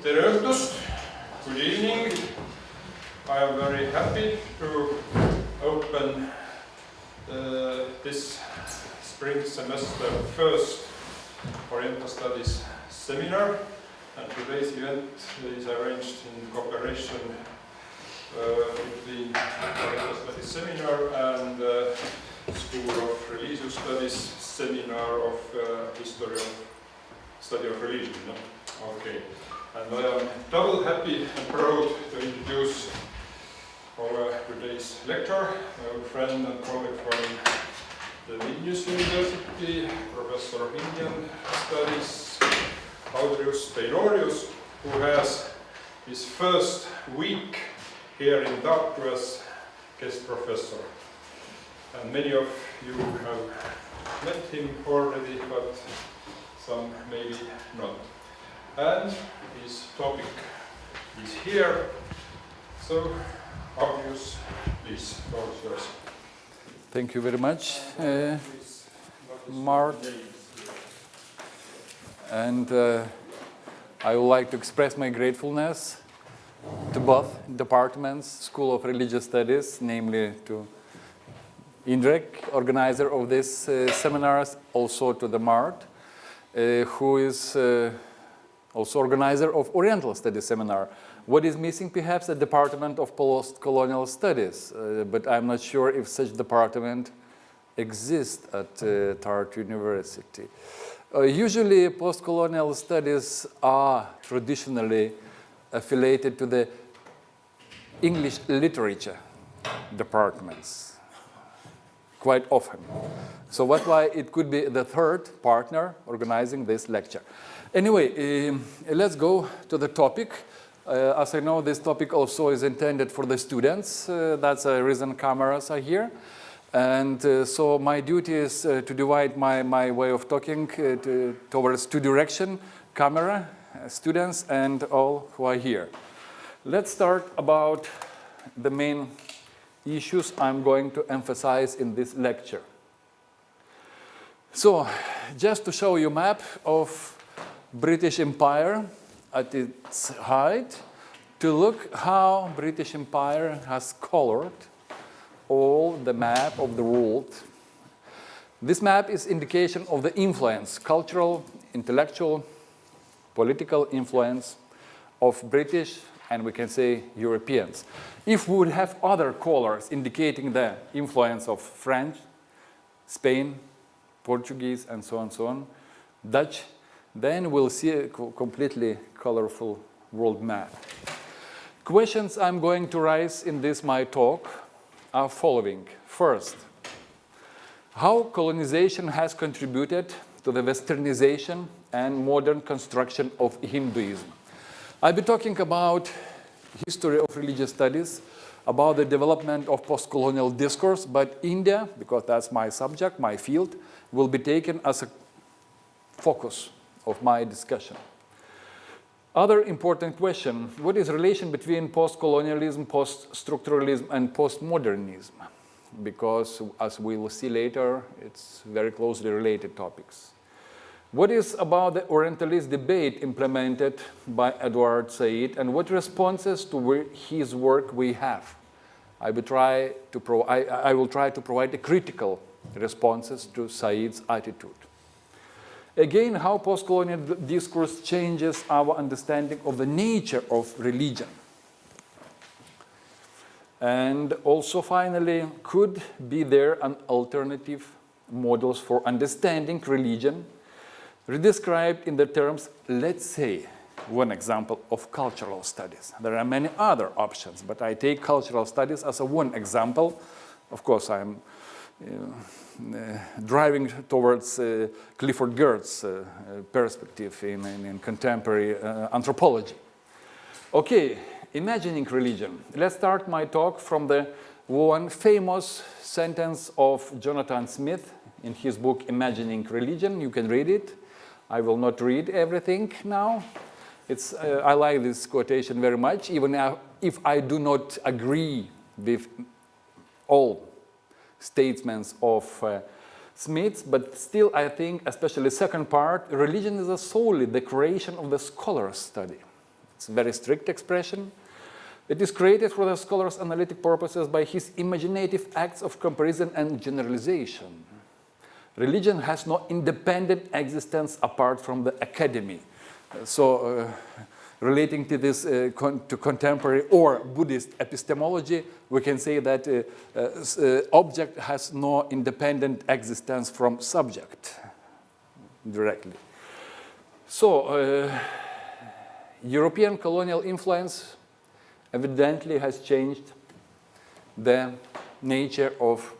Tere õhtust, good evening. I am very happy to open this spring semester first Oriental Studies seminar, and today's event is arranged in cooperation between Oriental Studies seminar and School of Religious Studies seminar of History of Study of Religion. No? Okay. And I am double happy and proud to introduce our today's lecturer, my old friend and colleague from the Vilnius University, Professor of Indian Studies, Audrius Beinorius, who has his first week here in Tartu as guest professor. And many of you have met him already, but some maybe not. And his topic is here. So, Audrius, please, floor is yours. Thank you very much, Mart. And I would like to express my gratefulness to both departments, School of Religious Studies, namely to INDREC, organizer of this seminars, also to the Mart, who is also organizer of Oriental Studies seminar. What is missing? Perhaps the Department of Postcolonial Studies, but I'm not sure if such department exists at Tartu University. Usually, postcolonial studies are traditionally affiliated to the English literature departments, quite often. So that's why it could be the third partner organizing this lecture. Anyway, let's go to the topic. As I know, this topic also is intended for the students. That's the reason cameras are here. And so my duty is to divide my way of talking towards two directions, camera, students, and all who are here. Let's start about the main issues I'm going to emphasize in this lecture. So, just to show you a map of British Empire at its height, to look how British Empire has colored all the map of the world. This map is indication of the influence, cultural, intellectual, political influence of British and we can say Europeans. If we would have other colors indicating the influence of French, Spain, Portuguese, and so on, Dutch, then we'll see a completely colorful world map. Questions I'm going to raise in this my talk are following. First, how colonization has contributed to the westernization and modern construction of Hinduism. I'll be talking about history of religious studies, about the development of postcolonial discourse, but India, because that's my subject, my field, will be taken as a focus of my discussion. Other important question, what is the relation between postcolonialism, poststructuralism, and postmodernism? Because as we will see later, it's very closely related topics. What is about the Orientalist debate implemented by Edward Said, and what responses to his work we have? I will try to provide a critical responses to Said's attitude. Again, how postcolonial discourse changes our understanding of the nature of religion. And also finally, could be there an alternative models for understanding religion, redescribed in the terms, let's say, one example of cultural studies. There are many other options, but I take cultural studies as a one example. Of course, I'm driving towards Clifford Geertz's perspective in contemporary anthropology. Okay, imagining religion. Let's start my talk from the one famous sentence of Jonathan Smith in his book Imagining Religion. You can read it. I will not read everything now. I like this quotation very much, even if I do not agree with all statements of Smith, but still I think, especially second part, religion is solely the creation of the scholar's study. It's a very strict expression. It is created for the scholar's analytic purposes by his imaginative acts of comparison and generalization. Religion has no independent existence apart from the academy. So, relating to this to contemporary or Buddhist epistemology, we can say that object has no independent existence from subject directly. So, European colonial influence evidently has changed the nature of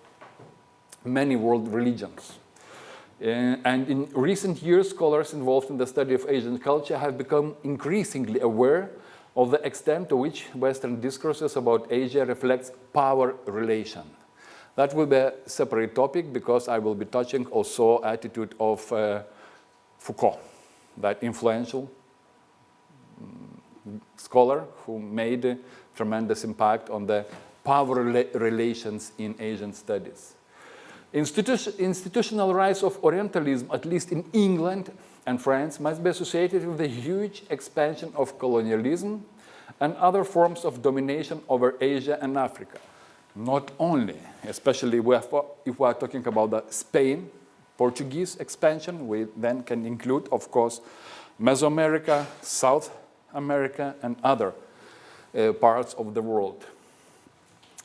many world religions. And in recent years, scholars involved in the study of Asian culture have become increasingly aware of the extent to which Western discourses about Asia reflects power relation. That will be a separate topic because I will be touching also attitude of Foucault, that influential scholar who made a tremendous impact on the power relations in Asian studies. Institutional rise of Orientalism, at least in England and France, must be associated with the huge expansion of colonialism and other forms of domination over Asia and Africa. Not only, especially if we are talking about the Spain, Portuguese expansion, we then can include, of course, Mesoamerica, South America, and other parts of the world.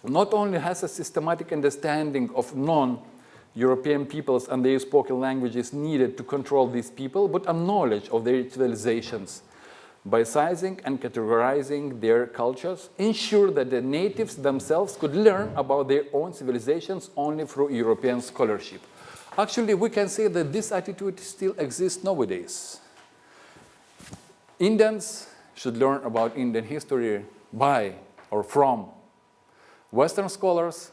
Not only has a systematic understanding of non-European peoples and their spoken languages needed to control these people, but a knowledge of their civilizations by sizing and categorizing their cultures, ensure that the natives themselves could learn about their own civilizations only through European scholarship. Actually, we can say that this attitude still exists nowadays. Indians should learn about Indian history by or from Western scholars,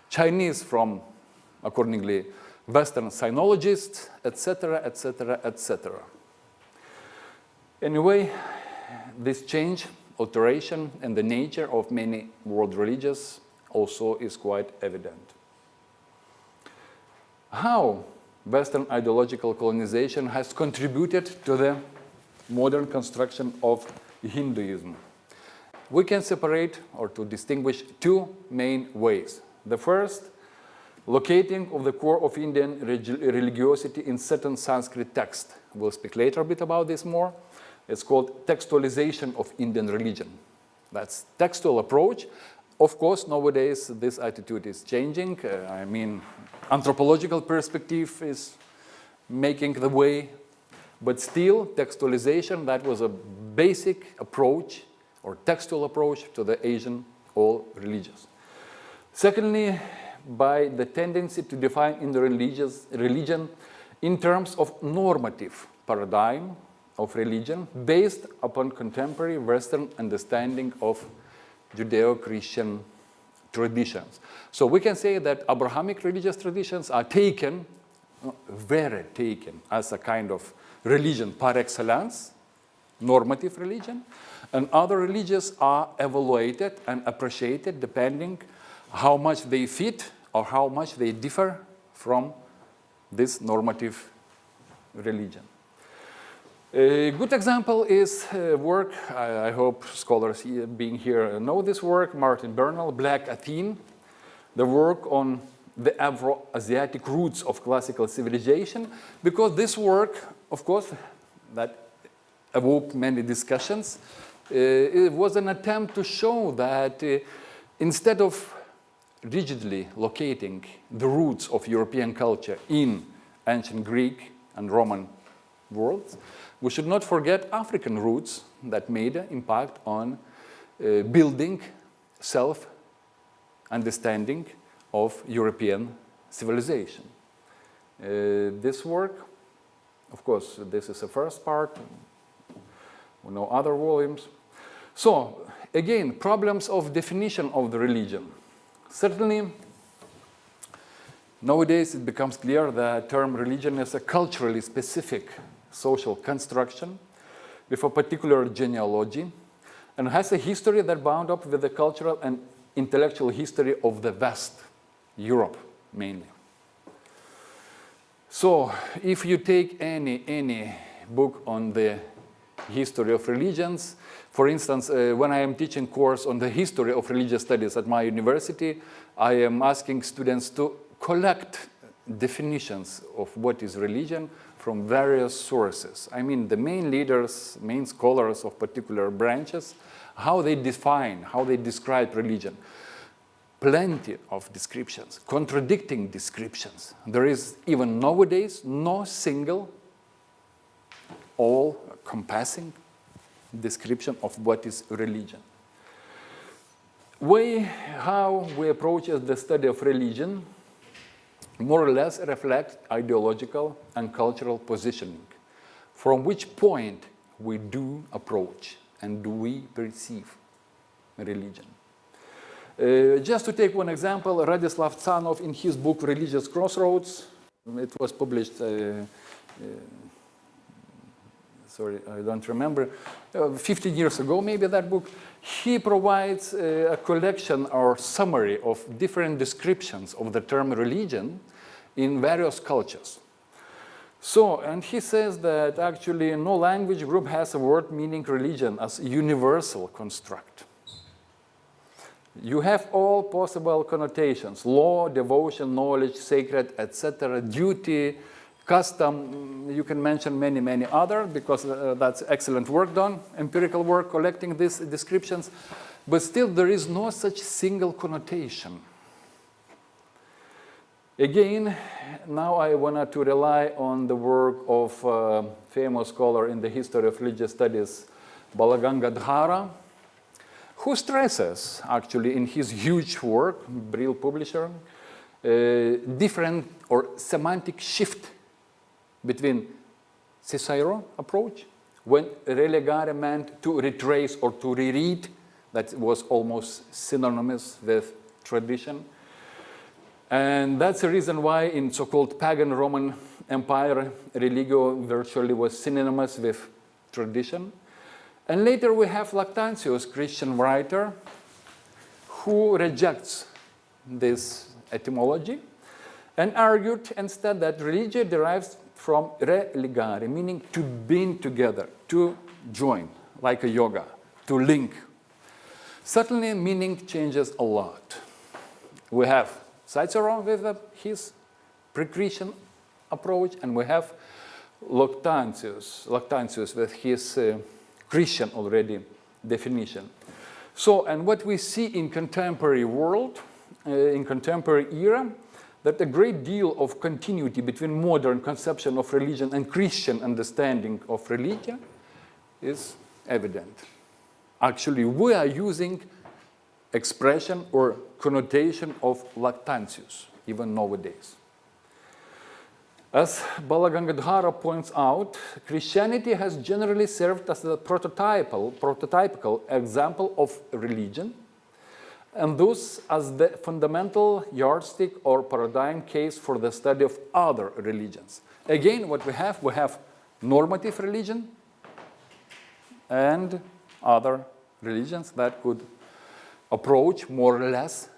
Chinese from, accordingly, Western sinologists, etc., etc., etc. Anyway, this change, alteration, and the nature of many world religions also is quite evident. How Western ideological colonization has contributed to the modern construction of Hinduism. We can separate or to distinguish two main ways. The first, locating of the core of Indian religiosity in certain Sanskrit text. We'll speak later a bit about this more. It's called textualization of Indian religion. That's textual approach. Of course, nowadays this attitude is changing. I mean, anthropological perspective is making the way, but still textualization, that was a basic approach or textual approach to the Asian all religions. Secondly, by the tendency to define Indian religion in terms of normative paradigm of religion based upon contemporary Western understanding of Judeo-Christian traditions. So we can say that Abrahamic religious traditions are taken, very taken, as a kind of religion par excellence, normative religion, and other religions are evaluated and appreciated depending how much they fit or how much they differ from this normative religion. A good example is work, I hope scholars being here know this work, Martin Bernal, Black Athene, the work on the Afro-Asiatic roots of classical civilization, because this work, of course, that awoke many discussions, it was an attempt to show that instead of rigidly locating the roots of European culture in ancient Greek and Roman worlds, we should not forget African roots that made an impact on building self-understanding of European civilization. This work, of course, this is the first part. We know other volumes. So, again, problems of definition of the religion. Certainly, nowadays it becomes clear that the term religion is a culturally specific social construction with a particular genealogy and has a history that bound up with the cultural and intellectual history of the West, Europe mainly. So if you take any book on the history of religions. For instance, when I am teaching course on the history of religious studies at my university, I am asking students to collect definitions of what is religion from various sources. I mean, the main leaders, main scholars of particular branches, how they define, how they describe religion. Plenty of descriptions, contradicting descriptions. There is even nowadays no single, all-compassing description of what is religion. How we approach the study of religion more or less reflect ideological and cultural positioning, from which point we do approach and do we perceive religion. Just to take one example, Radislav Tsanov in his book Religious Crossroads, it was published, sorry, I don't remember, 15 years ago maybe that book, he provides a collection or summary of different descriptions of the term religion in various cultures. So, and he says that actually no language group has a word meaning religion as a universal construct. You have all possible connotations: law, devotion, knowledge, sacred, etc., duty, custom. You can mention many, many others because that's excellent work done, empirical work collecting these descriptions. But still, there is no such single connotation. Again, now I wanted to rely on the work of a famous scholar in the history of religious studies, Balagangadhara, who stresses, actually, in his huge work, Brill publisher, different or semantic shift between Cicero approach, when relegare meant to retrace or to reread, that was almost synonymous with tradition. And that's the reason why in so-called pagan Roman Empire, religio virtually was synonymous with tradition. And later we have Lactantius, Christian writer, who rejects this etymology and argued instead that religion derives from religare, meaning to bind together, to join, like a yoga, to link. Certainly meaning changes a lot. We have Cicero with his pre-Christian approach, and we have Lactantius with his Christian already definition. So, and what we see in contemporary world, in contemporary era, that a great deal of continuity between modern conception of religion and Christian understanding of religion is evident. Actually, we are using expression or connotation of Lactantius, even nowadays. As Balagangadhara points out, Christianity has generally served as a prototypical example of religion, and thus as the fundamental yardstick or paradigm case for the study of other religions. Again, what we have normative religion and other religions that could approach more or less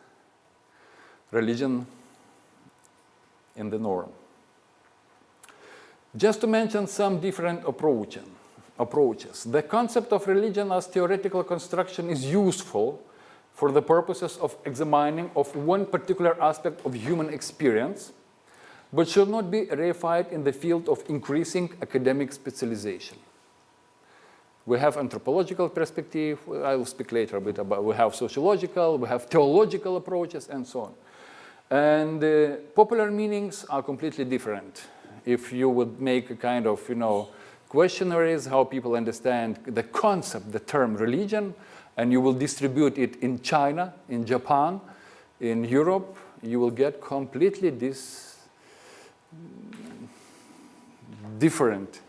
religion in the norm. Just to mention some different approaches. The concept of religion as theoretical construction is useful for the purposes of examining of one particular aspect of human experience, but should not be reified in the field of increasing academic specialization. We have anthropological perspective, I will speak later a bit about, we have sociological, we have theological approaches, and so on. And popular meanings are completely different. If you would make a kind of, questionnaires, how people understand the concept, the term religion, and you will distribute it in China, in Japan, in Europe, you will get completely different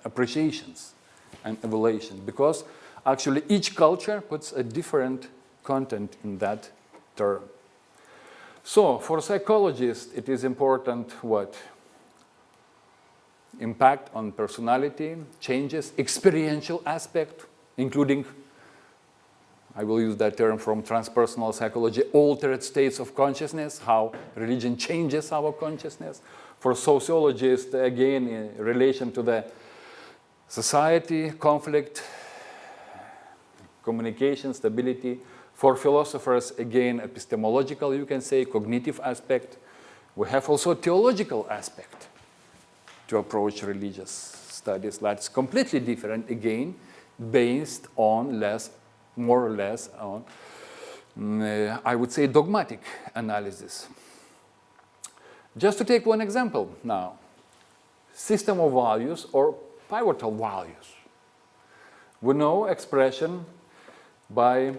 appreciations and evaluation, because actually each culture puts a different content in that term. So for psychologists, it is important what? Impact on personality, changes, experiential aspect, including, I will use that term from transpersonal psychology, altered states of consciousness, how religion changes our consciousness. For sociologists, again, in relation to the society, conflict, communication, stability. For philosophers, again, epistemological, you can say, cognitive aspect. We have also theological aspect to approach religious studies. That's completely different, again, based on more or less on, I would say, dogmatic analysis. Just to take one example now, system of values or pivotal values. We know expression by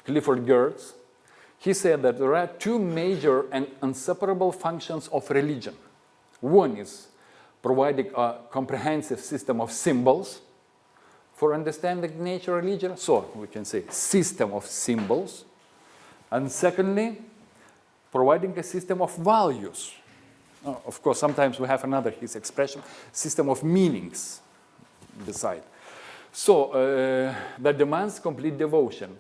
Clifford Geertz. He said that there are two major and inseparable functions of religion. One is providing a comprehensive system of symbols for understanding nature of religion. So we can say system of symbols. And secondly, providing a system of values. Of course, sometimes we have another, his expression, system of meanings beside. So that demands complete devotion.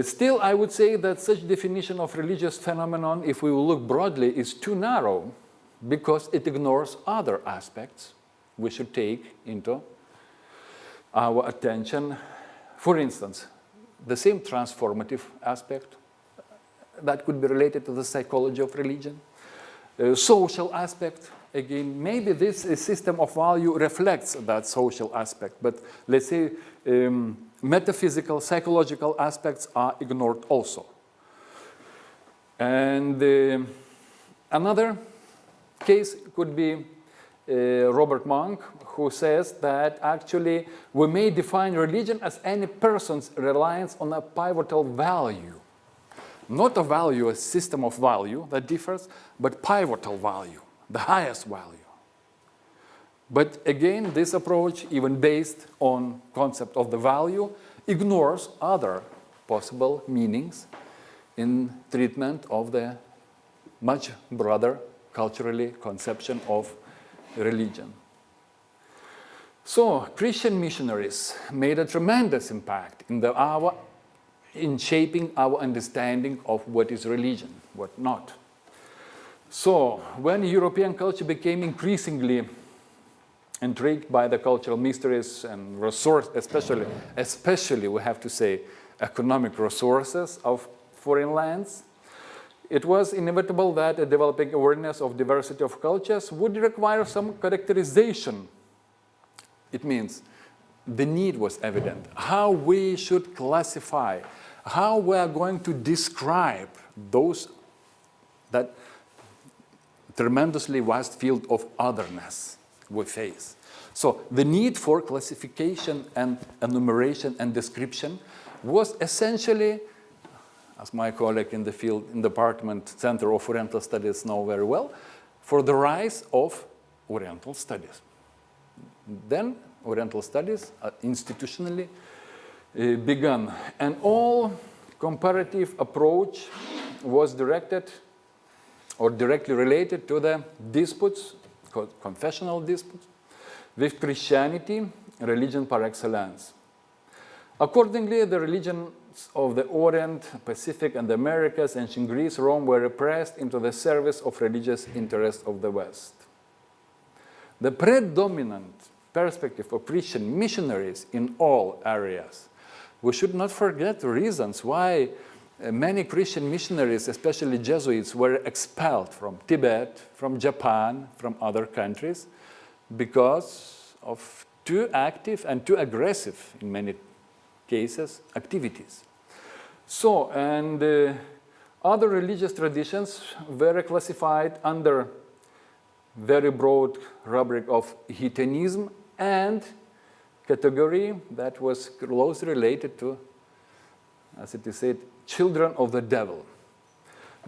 Still, I would say that such definition of religious phenomenon, if we look broadly, is too narrow because it ignores other aspects we should take into our attention. For instance, the same transformative aspect that could be related to the psychology of religion. Social aspect, again, maybe this system of value reflects that social aspect, but let's say metaphysical, psychological aspects are ignored also. And another case could be Robert Monk, who says that actually we may define religion as any person's reliance on a pivotal value. Not a value, a system of value that differs, but pivotal value, the highest value. But again, this approach, even based on concept of the value, ignores other possible meanings in treatment of the much broader culturally conception of religion. So Christian missionaries made a tremendous impact in shaping our understanding of what is religion, what not. So when European culture became increasingly intrigued by the cultural mysteries and resource, especially we have to say economic resources of foreign lands, it was inevitable that a developing awareness of diversity of cultures would require some characterization. It means the need was evident, how we should classify, how we are going to describe that tremendously vast field of otherness we face. So the need for classification and enumeration and description was essentially, as my colleague in the field, in the Department Center of Oriental Studies know very well, for the rise of Oriental studies. Then Oriental studies institutionally began, and all comparative approach was directed or directly related to the disputes, confessional disputes, with Christianity, religion par excellence. Accordingly, the religions of the Orient, Pacific, and the Americas, ancient Greece, Rome, were repressed into the service of religious interests of the West. The predominant perspective of Christian missionaries in all areas. We should not forget the reasons why many Christian missionaries, especially Jesuits, were expelled from Tibet, from Japan, from other countries, because of too active and too aggressive, in many cases, activities. So, and other religious traditions were classified under very broad rubric of heathenism and category that was closely related to, as it is said, children of the devil.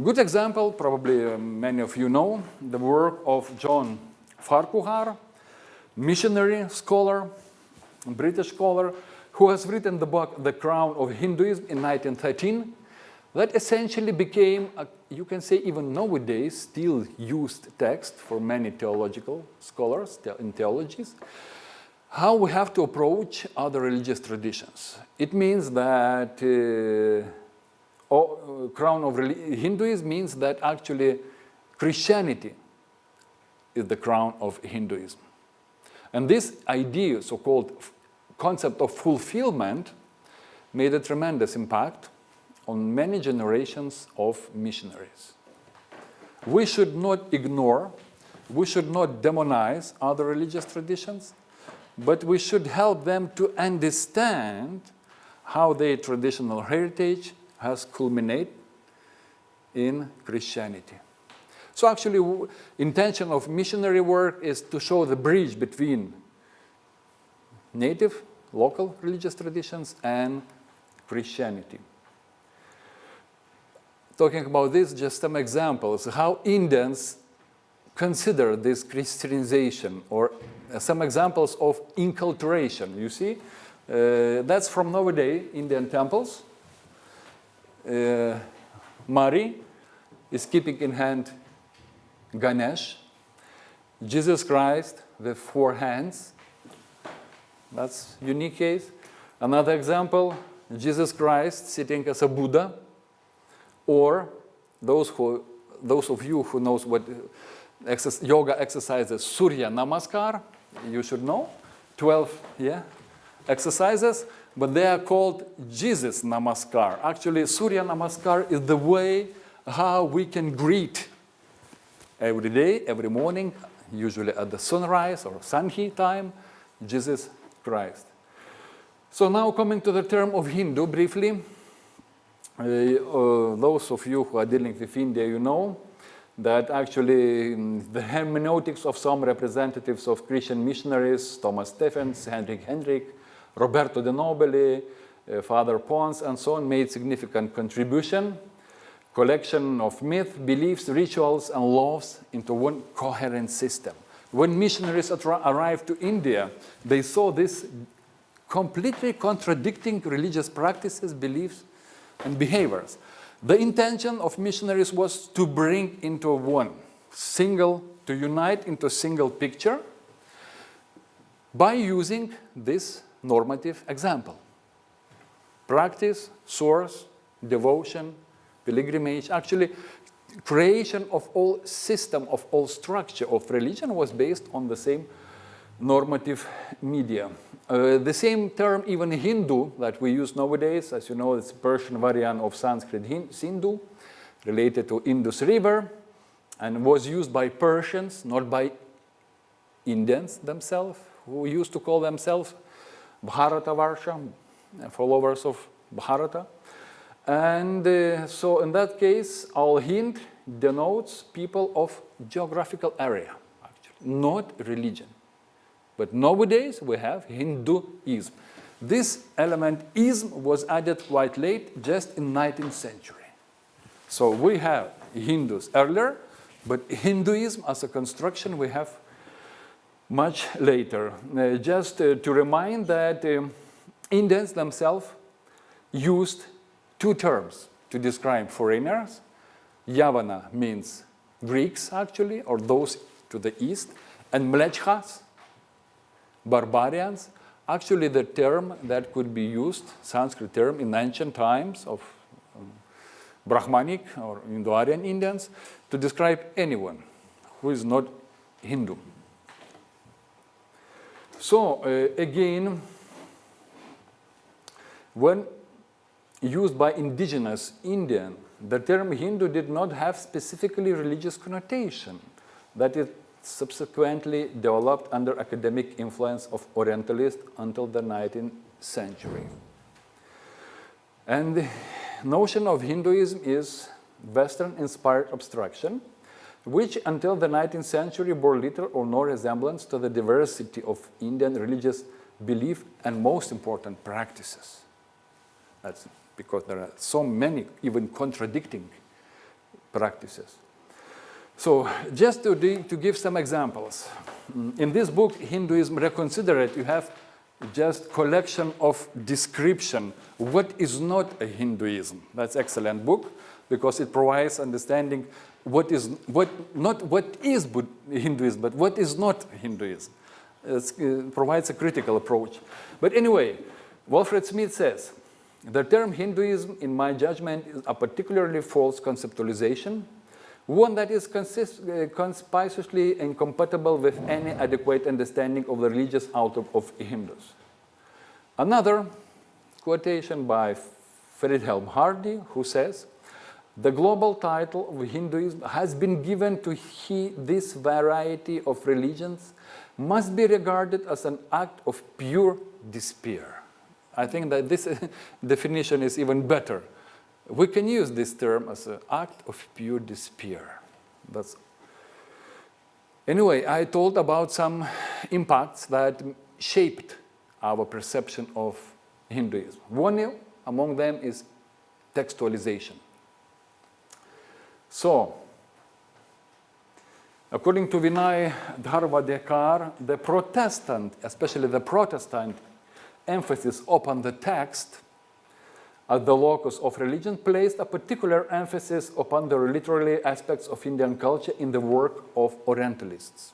Good example, probably many of you know, the work of John Farquhar, missionary scholar, British scholar, who has written the book The Crown of Hinduism in 1913, that essentially became, you can say even nowadays, still used text for many theological scholars in theologies, how we have to approach other religious traditions. It means that crown of Hinduism means that actually Christianity is the crown of Hinduism. And this idea, so-called concept of fulfillment, made a tremendous impact on many generations of missionaries. We should not ignore, we should not demonize other religious traditions, but we should help them to understand how their traditional heritage has culminated in Christianity. So actually, intention of missionary work is to show the bridge between native, local religious traditions and Christianity. Talking about this, just some examples, how Indians consider this Christianization, or some examples of inculturation. You see, that's from nowadays Indian temples. Mary is keeping in hand Ganesh, Jesus Christ with 4 hands. That's a unique case. Another example, Jesus Christ sitting as a Buddha, or those of you who knows what yoga exercises, Surya Namaskar, you should know, 12 exercises, but they are called Jesus Namaskar. Actually, Surya Namaskar is the way how we can greet every day, every morning, usually at the sunrise or Sanhi time, Jesus Christ. So now coming to the term of Hindu briefly. Those of you who are dealing with India, you know that actually the hermeneutics of some representatives of Christian missionaries, Thomas Stephens, Hendrik, Roberto de Nobili, Father Pons, and so on, made significant contribution. Collection of myths, beliefs, rituals, and laws into one coherent system. When missionaries arrived to India, they saw this completely contradicting religious practices, beliefs, and behaviors. The intention of missionaries was to bring into one single, to unite into a single picture by using this normative example. Practice, source, devotion, pilgrimage. Actually, creation of all system, of all structure of religion was based on the same normative media. The same term, even Hindu, that we use nowadays, as you know, it's a Persian variant of Sanskrit Sindhu, related to Indus River, and was used by Persians, not by Indians themselves, who used to call themselves Bharatavarsha, followers of Bharata. And so in that case, Al-Hind denotes people of geographical area, actually, not religion. But nowadays, we have Hinduism. This element, ism, was added quite late, just in 19th century. So we have Hindus earlier, but Hinduism as a construction we have much later. Just to remind that Indians themselves used 2 terms to describe foreigners. Yavana means Greeks, actually, or those to the east, and Mlechas, barbarians. Actually, the term that could be used, Sanskrit term, in ancient times of Brahmanic or Indo-Aryan Indians, to describe anyone who is not Hindu. So, again, when used by indigenous Indian, the term Hindu did not have specifically religious connotation, that it subsequently developed under academic influence of Orientalists until the 19th century. And the notion of Hinduism is Western-inspired abstraction, which until the 19th century bore little or no resemblance to the diversity of Indian religious belief and, most important, practices. That's because there are so many even contradicting practices. So just to give some examples. In this book, Hinduism Reconsidered, you have just collection of description. What is not a Hinduism? That's excellent book because it provides understanding what is Hinduism, but what is not Hinduism. It provides a critical approach. But anyway, Wilfred Smith says, the term Hinduism, in my judgment, is a particularly false conceptualization, one that is conspicuously incompatible with any adequate understanding of the religious outlook of Hindus. Another quotation by Friedhelm Hardy, who says, "The global title of Hinduism has been given to this variety of religions must be regarded as an act of pure despair." I think that this definition is even better. We can use this term as an act of pure despair. Anyway, I told about some impacts that shaped our perception of Hinduism. One among them is textualization. So, according to Vinay Dharmadekar, the Protestant, especially the Protestant emphasis upon the text as the locus of religion placed a particular emphasis upon the literary aspects of Indian culture in the work of Orientalists.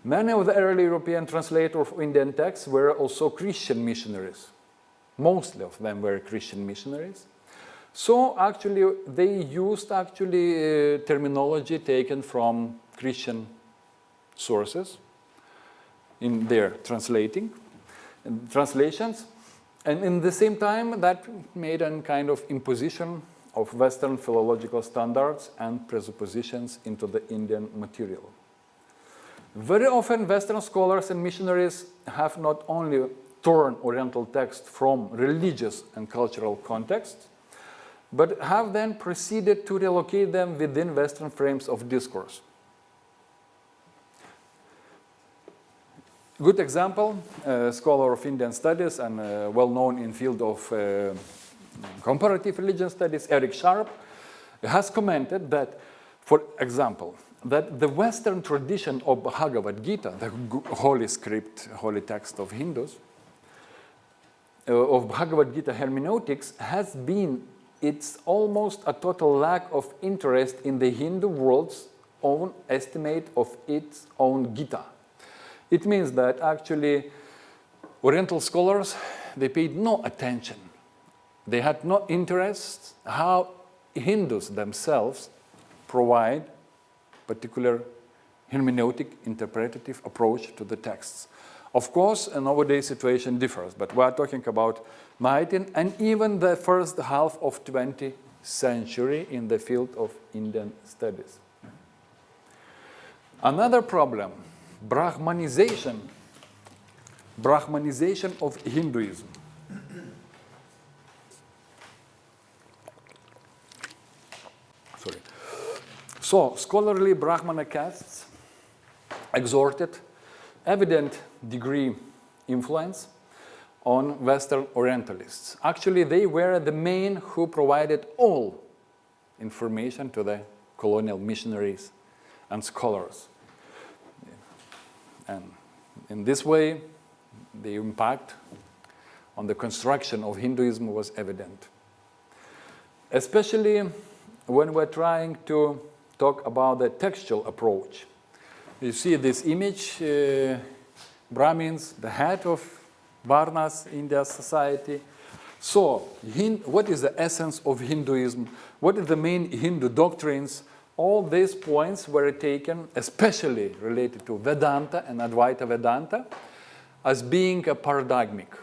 Many of the early European translators of Indian texts were also Christian missionaries. Mostly of them were Christian missionaries. So actually, they used terminology taken from Christian sources in their translations. And in the same time, that made a kind of imposition of Western philological standards and presuppositions into the Indian material. Very often, Western scholars and missionaries have not only torn Oriental text from religious and cultural contexts, but have then proceeded to relocate them within Western frames of discourse. Good example, a scholar of Indian studies and well-known in field of comparative religion studies, Eric Sharp, has commented that, for example, that the Western tradition of Bhagavad Gita, the holy script, holy text of Hindus, of Bhagavad Gita hermeneutics, has been it's almost a total lack of interest in the Hindu world's own estimate of its own Gita. It means that actually Oriental scholars, they paid no attention. They had no interest how Hindus themselves provide particular hermeneutic interpretative approach to the texts. Of course, a nowadays situation differs, but we are talking about 19th and even the first half of 20th century in the field of Indian studies. Another problem, Brahmanization of Hinduism. So, scholarly Brahmana castes exerted evident degree influence on Western Orientalists. Actually, they were the main who provided all information to the colonial missionaries and scholars. And in this way, the impact on the construction of Hinduism was evident. Especially when we're trying to talk about the textual approach. You see this image, Brahmins, the head of Varnas, India's society. So, what is the essence of Hinduism? What are the main Hindu doctrines? All these points were taken, especially related to Vedanta and Advaita Vedanta, as being a paradigmic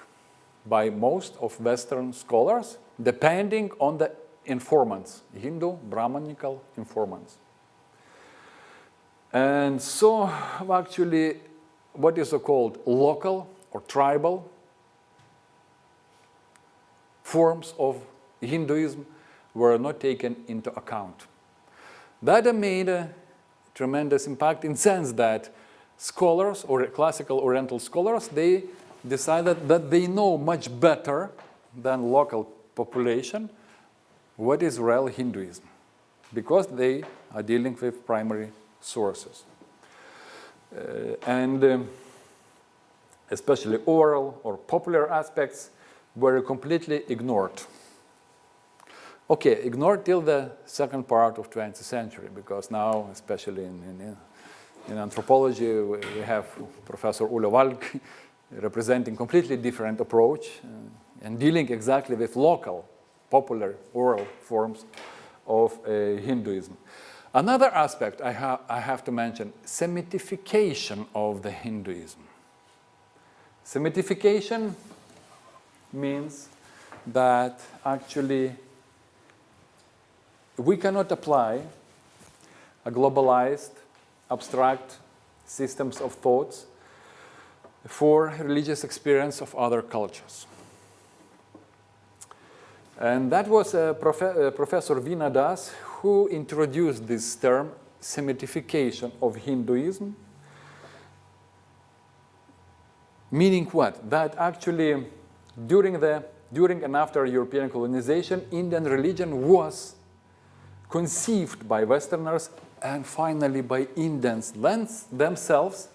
by most of Western scholars, depending on the informants, Hindu, Brahmanical informants. And so, actually, what is called local or tribal forms of Hinduism were not taken into account. That made a tremendous impact in the sense that scholars or classical Oriental scholars, they decided that they know much better than local population what is real Hinduism, because they are dealing with primary sources. Especially oral or popular aspects were completely ignored. Okay, ignored till the second part of 20th century, because now, especially in anthropology, we have Professor Ulla Walk representing completely different approach and dealing exactly with local, popular, oral forms of Hinduism. Another aspect I have to mention, Semitification of the Hinduism. Semitification means that actually we cannot apply a globalized, abstract systems of thoughts for religious experience of other cultures. And that was Professor Veena Das who introduced this term, Semitification of Hinduism. Meaning what? That actually during and after European colonization, Indian religion was conceived by Westerners and finally by Indians themselves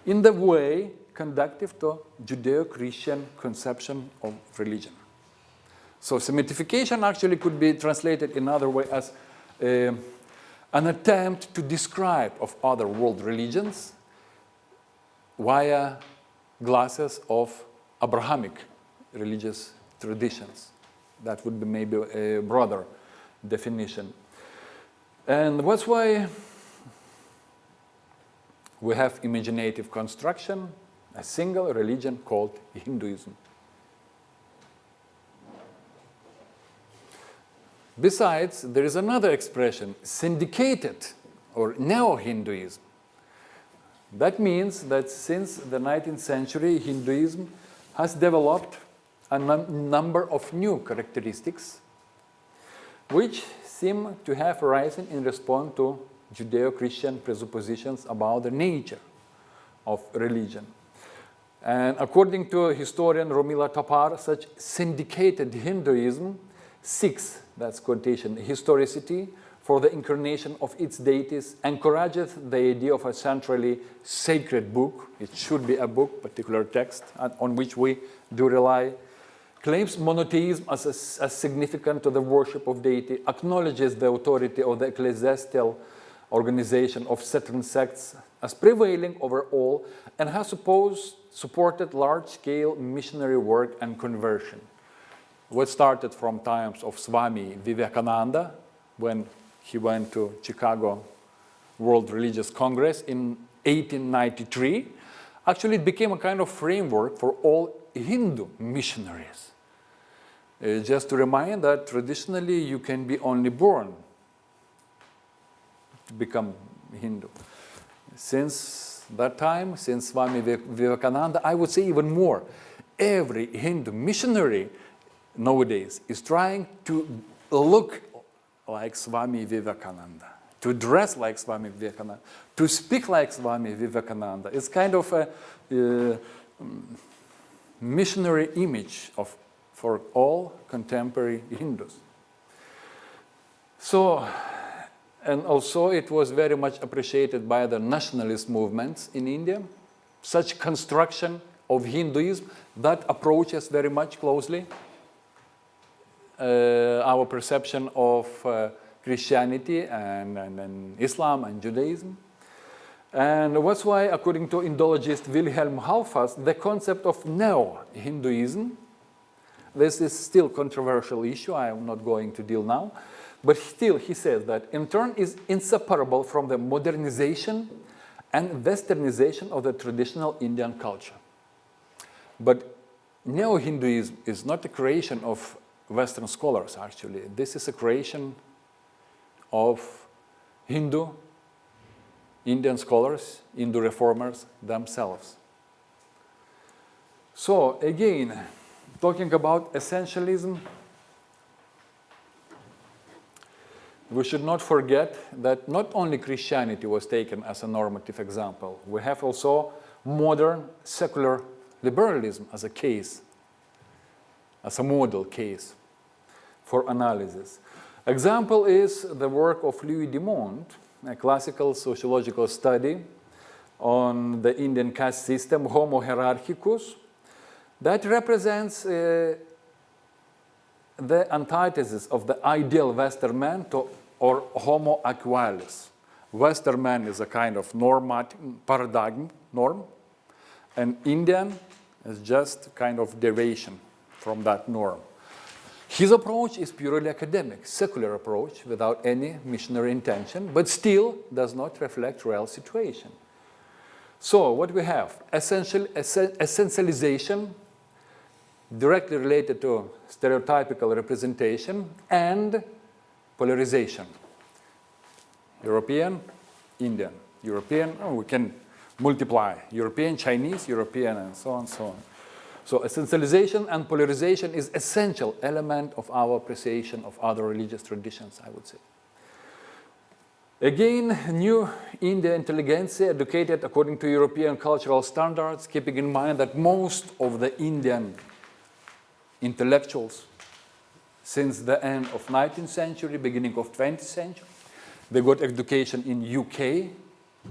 in the way conducive to Judeo-Christian conception of religion. So Semitification actually could be translated in another way as an attempt to describe of other world religions via glasses of Abrahamic religious traditions. That would be maybe a broader definition. And that's why we have imaginative construction, a single religion called Hinduism. Besides, there is another expression, syndicated or neo-Hinduism. That means that since the 19th century, Hinduism has developed a number of new characteristics which seem to have arisen in response to Judeo-Christian presuppositions about the nature of religion. And according to historian Romila Tapar, such syndicated Hinduism seeks, that's quotation, historicity for the incarnation of its deities, encourages the idea of a centrally sacred book. It should be a book, particular text on which we do rely, claims monotheism as significant to the worship of deity, acknowledges the authority of the ecclesiastical organization of certain sects as prevailing over all, and has supported large-scale missionary work and conversion. What started from times of Swami Vivekananda, when he went to Chicago World Religious Congress in 1893, actually it became a kind of framework for all Hindu missionaries. Just to remind that traditionally you can be only born to become Hindu. Since that time, since Swami Vivekananda, I would say even more, every Hindu missionary nowadays is trying to look like Swami Vivekananda, to dress like Swami Vivekananda, to speak like Swami Vivekananda. It's kind of a missionary image for all contemporary Hindus. So, and also it was very much appreciated by the nationalist movements in India, such construction of Hinduism that approaches very much closely our perception of Christianity and Islam and Judaism. And that's why, according to Indologist Wilhelm Halfas, the concept of neo-Hinduism, this is still a controversial issue, I am not going to deal now, but still he says that in turn is inseparable from the modernization and westernization of the traditional Indian culture. But neo-Hinduism is not a creation of Western scholars, actually. This is a creation of Indian scholars, Hindu reformers themselves. So again, talking about essentialism, we should not forget that not only Christianity was taken as a normative example, we have also modern secular liberalism as a case, as a model case for analysis. Example is the work of Louis Dumont, a classical sociological study on the Indian caste system, Homo hierarchicus, that represents the antithesis of the ideal Western man or Homo equalis. Western man is a kind of normative paradigm, norm, and Indian is just kind of derivation from that norm. His approach is purely academic, secular approach without any missionary intention, but still does not reflect real situation. So what we have, essentialization, directly related to stereotypical representation, and polarization. European, Indian, European, we can multiply, European, Chinese, European, and so on, so on. So essentialization and polarization is essential element of our appreciation of other religious traditions, I would say. Again, new Indian intelligentsia educated according to European cultural standards, keeping in mind that most of the Indian intellectuals since the end of 19th century, beginning of 20th century, they got education in UK,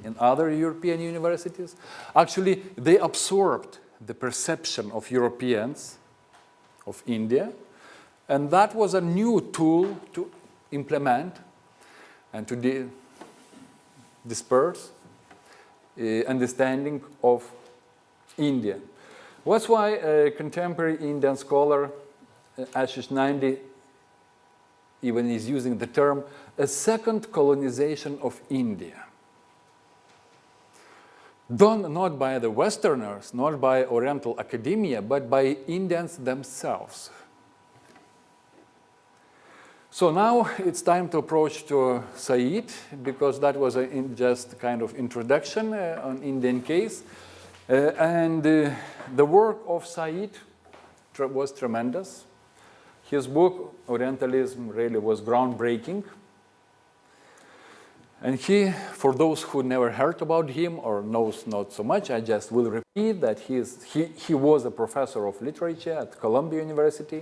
in other European universities. Actually, they absorbed the perception of Europeans, of India, and that was a new tool to implement and to disperse understanding of India. That's why a contemporary Indian scholar, Ashish Nandi, even is using the term a second colonization of India. Done not by the Westerners, not by Oriental academia, but by Indians themselves. So now it's time to approach to Said, because that was just kind of introduction on Indian case. The work of Said was tremendous. His book, Orientalism, really was groundbreaking. And he, for those who never heard about him or knows not so much, I just will repeat that he was a professor of literature at Columbia University,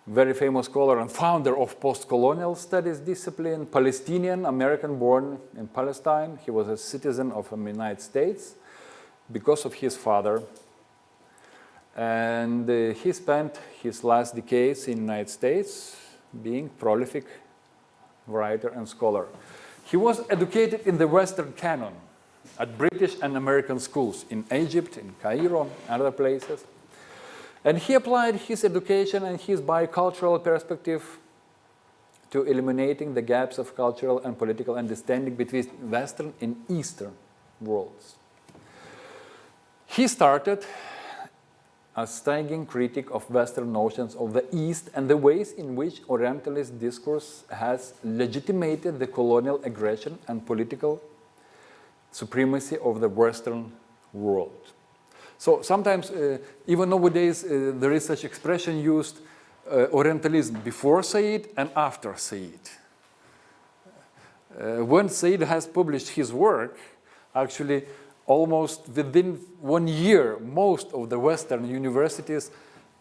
very famous scholar and founder of postcolonial studies discipline, Palestinian, American born in Palestine. He was a citizen of the United States because of his father. And he spent his last decades in the United States being prolific writer and scholar. He was educated in the Western canon at British and American schools in Egypt, in Cairo, and other places. And he applied his education and his bicultural perspective to eliminating the gaps of cultural and political understanding between Western and Eastern worlds. He started a stinging critique of Western notions of the East and the ways in which Orientalist discourse has legitimated the colonial aggression and political supremacy of the Western world. So sometimes, even nowadays, there is such expression used, Orientalism before Said and after Said. When Said has published his work, actually, almost within 1 year, most of the Western universities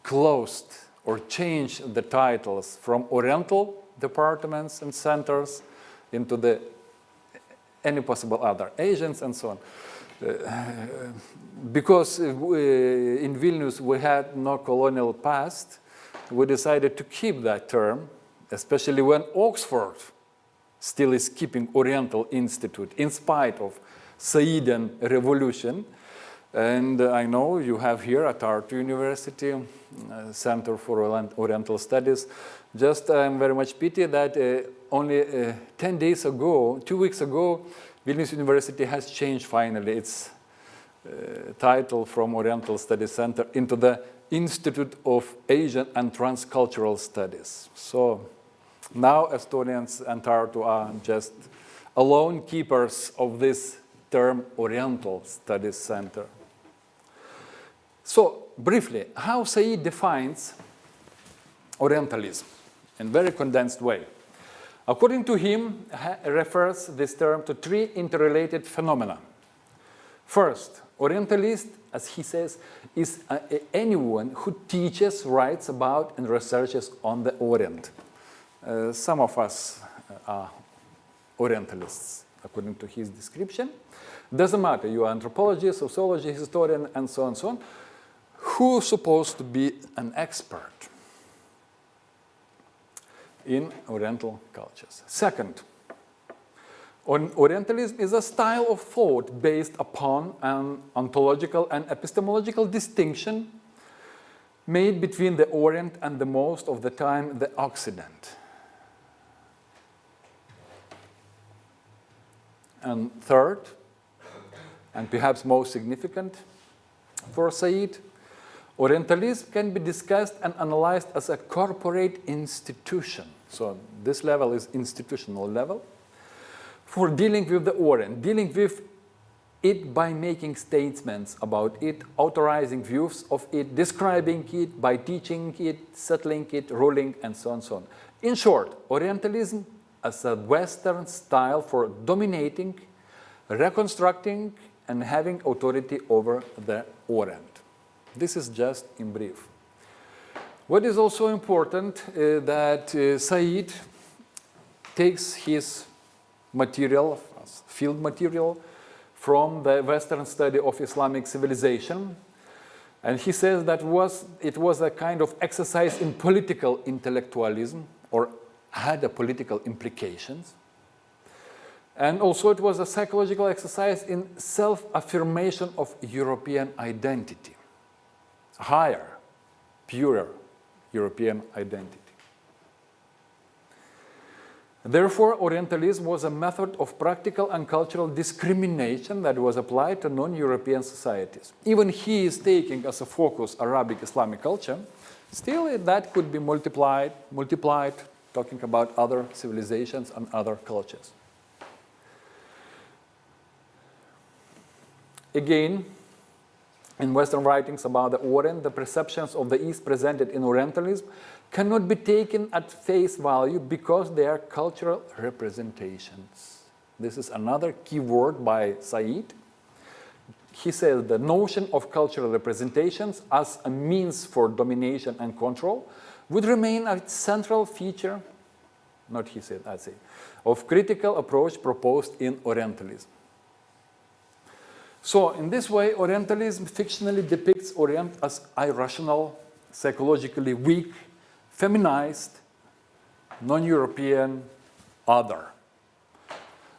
closed or changed the titles from Oriental departments and centers into any possible other, Asians and so on. Because in Vilnius we had no colonial past, we decided to keep that term, especially when Oxford still is keeping Oriental Institute in spite of Saidian revolution. And I know you have here at Tartu University, Center for Oriental Studies. Just I'm very much pity that only 10 days ago, 2 weeks ago, Vilnius University has changed finally its title from Oriental Studies Center into the Institute of Asian and Transcultural Studies. So now Estonians and Tartu are just alone keepers of this term Oriental Studies Center. So briefly, how Said defines Orientalism in a very condensed way. According to him, he refers this term to 3 interrelated phenomena. First, Orientalist, as he says, is anyone who teaches, writes about, and researches on the Orient. Some of us are Orientalists, according to his description. Doesn't matter, you are anthropologist, sociologist, historian, and so on and so on. Who's supposed to be an expert in Oriental cultures? Second, Orientalism is a style of thought based upon an ontological and epistemological distinction made between the Orient and the most of the time the Occident. And third, and perhaps most significant for Said, Orientalism can be discussed and analyzed as a corporate institution. So this level is institutional level for dealing with the Orient, dealing with it by making statements about it, authorizing views of it, describing it, by teaching it, settling it, ruling, and so on and so on. In short, Orientalism as a Western style for dominating, reconstructing, and having authority over the Orient. This is just in brief. What is also important that Said takes his material, field material, from the Western study of Islamic civilization, and he says that it was a kind of exercise in political intellectualism, or had a political implications. And also it was a psychological exercise in self-affirmation of European identity, higher, purer European identity. Therefore, Orientalism was a method of practical and cultural discrimination that was applied to non-European societies. Even he is taking as a focus Arabic Islamic culture, still that could be multiplied, talking about other civilizations and other cultures. Again, in Western writings about the Orient, the perceptions of the East presented in Orientalism cannot be taken at face value because they are cultural representations. This is another key word by Said. He says the notion of cultural representations as a means for domination and control would remain a central feature, not he said, I say, of critical approach proposed in Orientalism. So in this way, Orientalism fictionally depicts Orient as irrational, psychologically weak, feminized, non-European, other.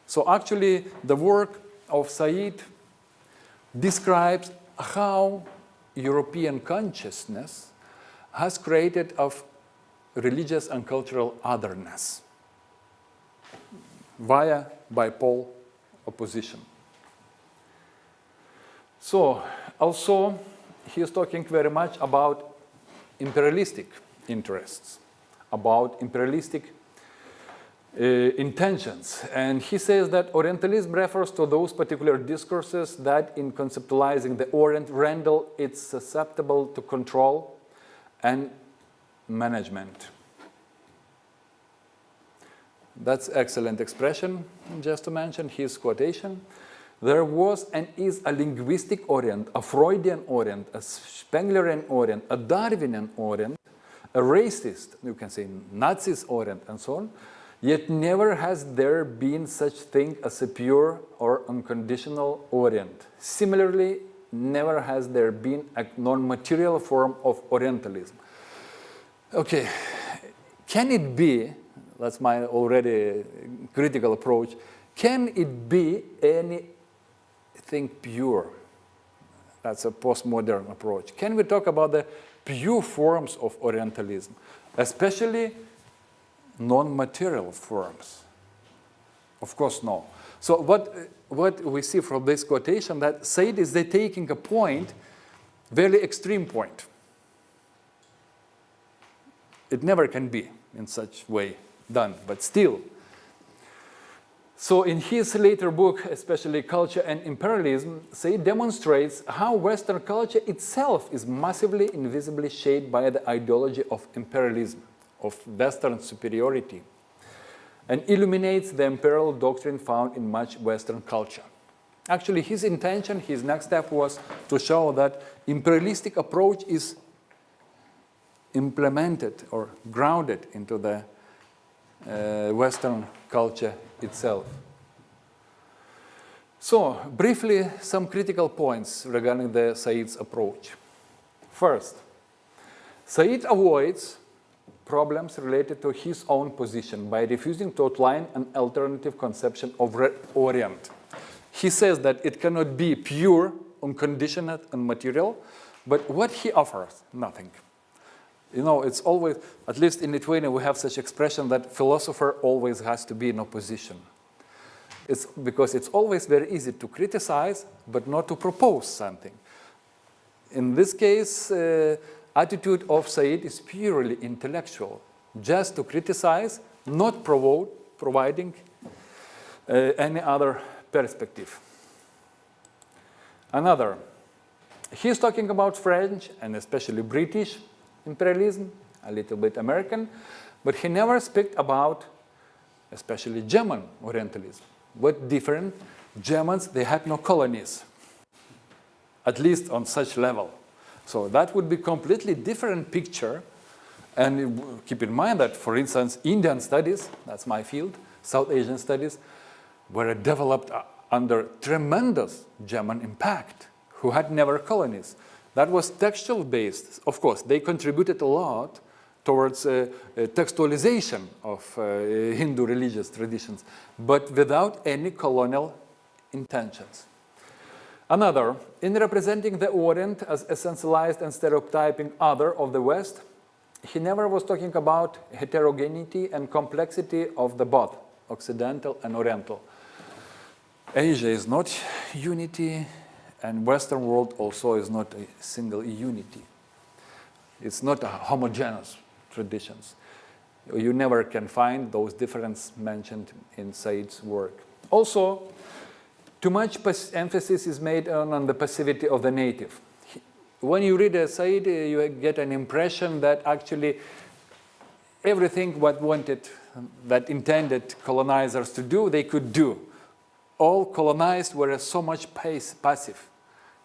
So actually, the work of Said describes how European consciousness has created of religious and cultural otherness via bipole opposition. So also, he is talking very much about imperialistic interests, about imperialistic intentions. And he says that Orientalism refers to those particular discourses that in conceptualizing the Orient render it susceptible to control and management. That's excellent expression, just to mention his quotation. There was and is a linguistic Orient, a Freudian Orient, a Spenglerian Orient, a Darwinian Orient, a racist, you can say Nazis Orient, and so on. Yet never has there been such thing as a pure or unconditional Orient. Similarly, never has there been a non-material form of Orientalism. Okay, can it be, that's my already critical approach, can it be anything pure? That's a postmodern approach. Can we talk about the pure forms of Orientalism, especially non-material forms? Of course, no. So what we see from this quotation, that Said is they taking a point, very extreme point. It never can be in such way done, but still. So in his later book, especially Culture and Imperialism, Said demonstrates how Western culture itself is massively, invisibly shaped by the ideology of imperialism, of Western superiority, and illuminates the imperial doctrine found in much Western culture. Actually, his intention, his next step was to show that imperialistic approach is implemented or grounded into the Western culture itself. So, briefly, some critical points regarding the Said's approach. First, Said avoids problems related to his own position by refusing to outline an alternative conception of Orient. He says that it cannot be pure, unconditioned, and material, but what he offers? Nothing. You know, it's always, at least in Lithuania, we have such expression that philosopher always has to be in opposition. It's because it's always very easy to criticize, but not to propose something. In this case, attitude of Said is purely intellectual, just to criticize, not providing any other perspective. Another, he's talking about French and especially British imperialism, a little bit American, but he never speaks about especially German Orientalism. What different? Germans, they had no colonies, at least on such level. So that would be completely different picture. And keep in mind that, for instance, Indian studies, that's my field, South Asian studies, were developed under tremendous German impact, who had never colonies. That was textual based. Of course, they contributed a lot towards textualization of Hindu religious traditions, but without any colonial intentions. Another, in representing the Orient as essentialized and stereotyping other of the West, he never was talking about heterogeneity and complexity of the both, Occidental and Oriental. Asia is not unity, and Western world also is not a single unity. It's not a homogeneous traditions. You never can find those differences mentioned in Said's work. Also, too much emphasis is made on the passivity of the native. When you read Said, you get an impression that actually everything that intended colonizers to do, they could do. All colonized were so much passive.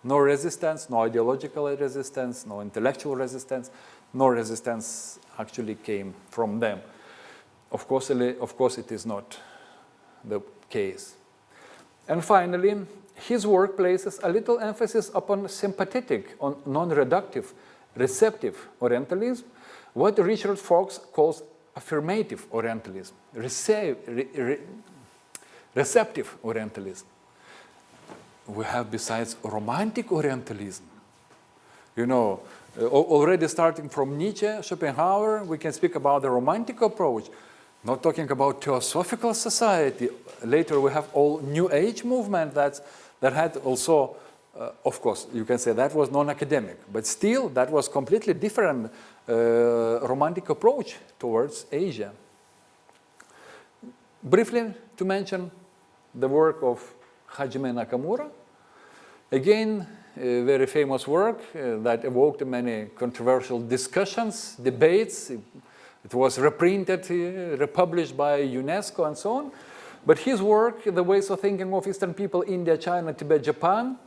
No resistance, no ideological resistance, no intellectual resistance, no resistance actually came from them. Of course, it is not the case. And finally, his work places a little emphasis upon sympathetic, on non-reductive, receptive Orientalism, what Richard Fox calls affirmative Orientalism, receptive Orientalism. We have, besides, romantic Orientalism. You know, already starting from Nietzsche, Schopenhauer, we can speak about the romantic approach, not talking about theosophical society. Later we have all New Age movement that had also, of course, you can say that was non-academic, but still that was completely different romantic approach towards Asia. Briefly to mention the work of Hajime Nakamura. Again, a very famous work that evoked many controversial discussions, debates. It was reprinted, republished by UNESCO and so on. But his work, The Ways of Thinking of Eastern People, India, China, Tibet, Japan,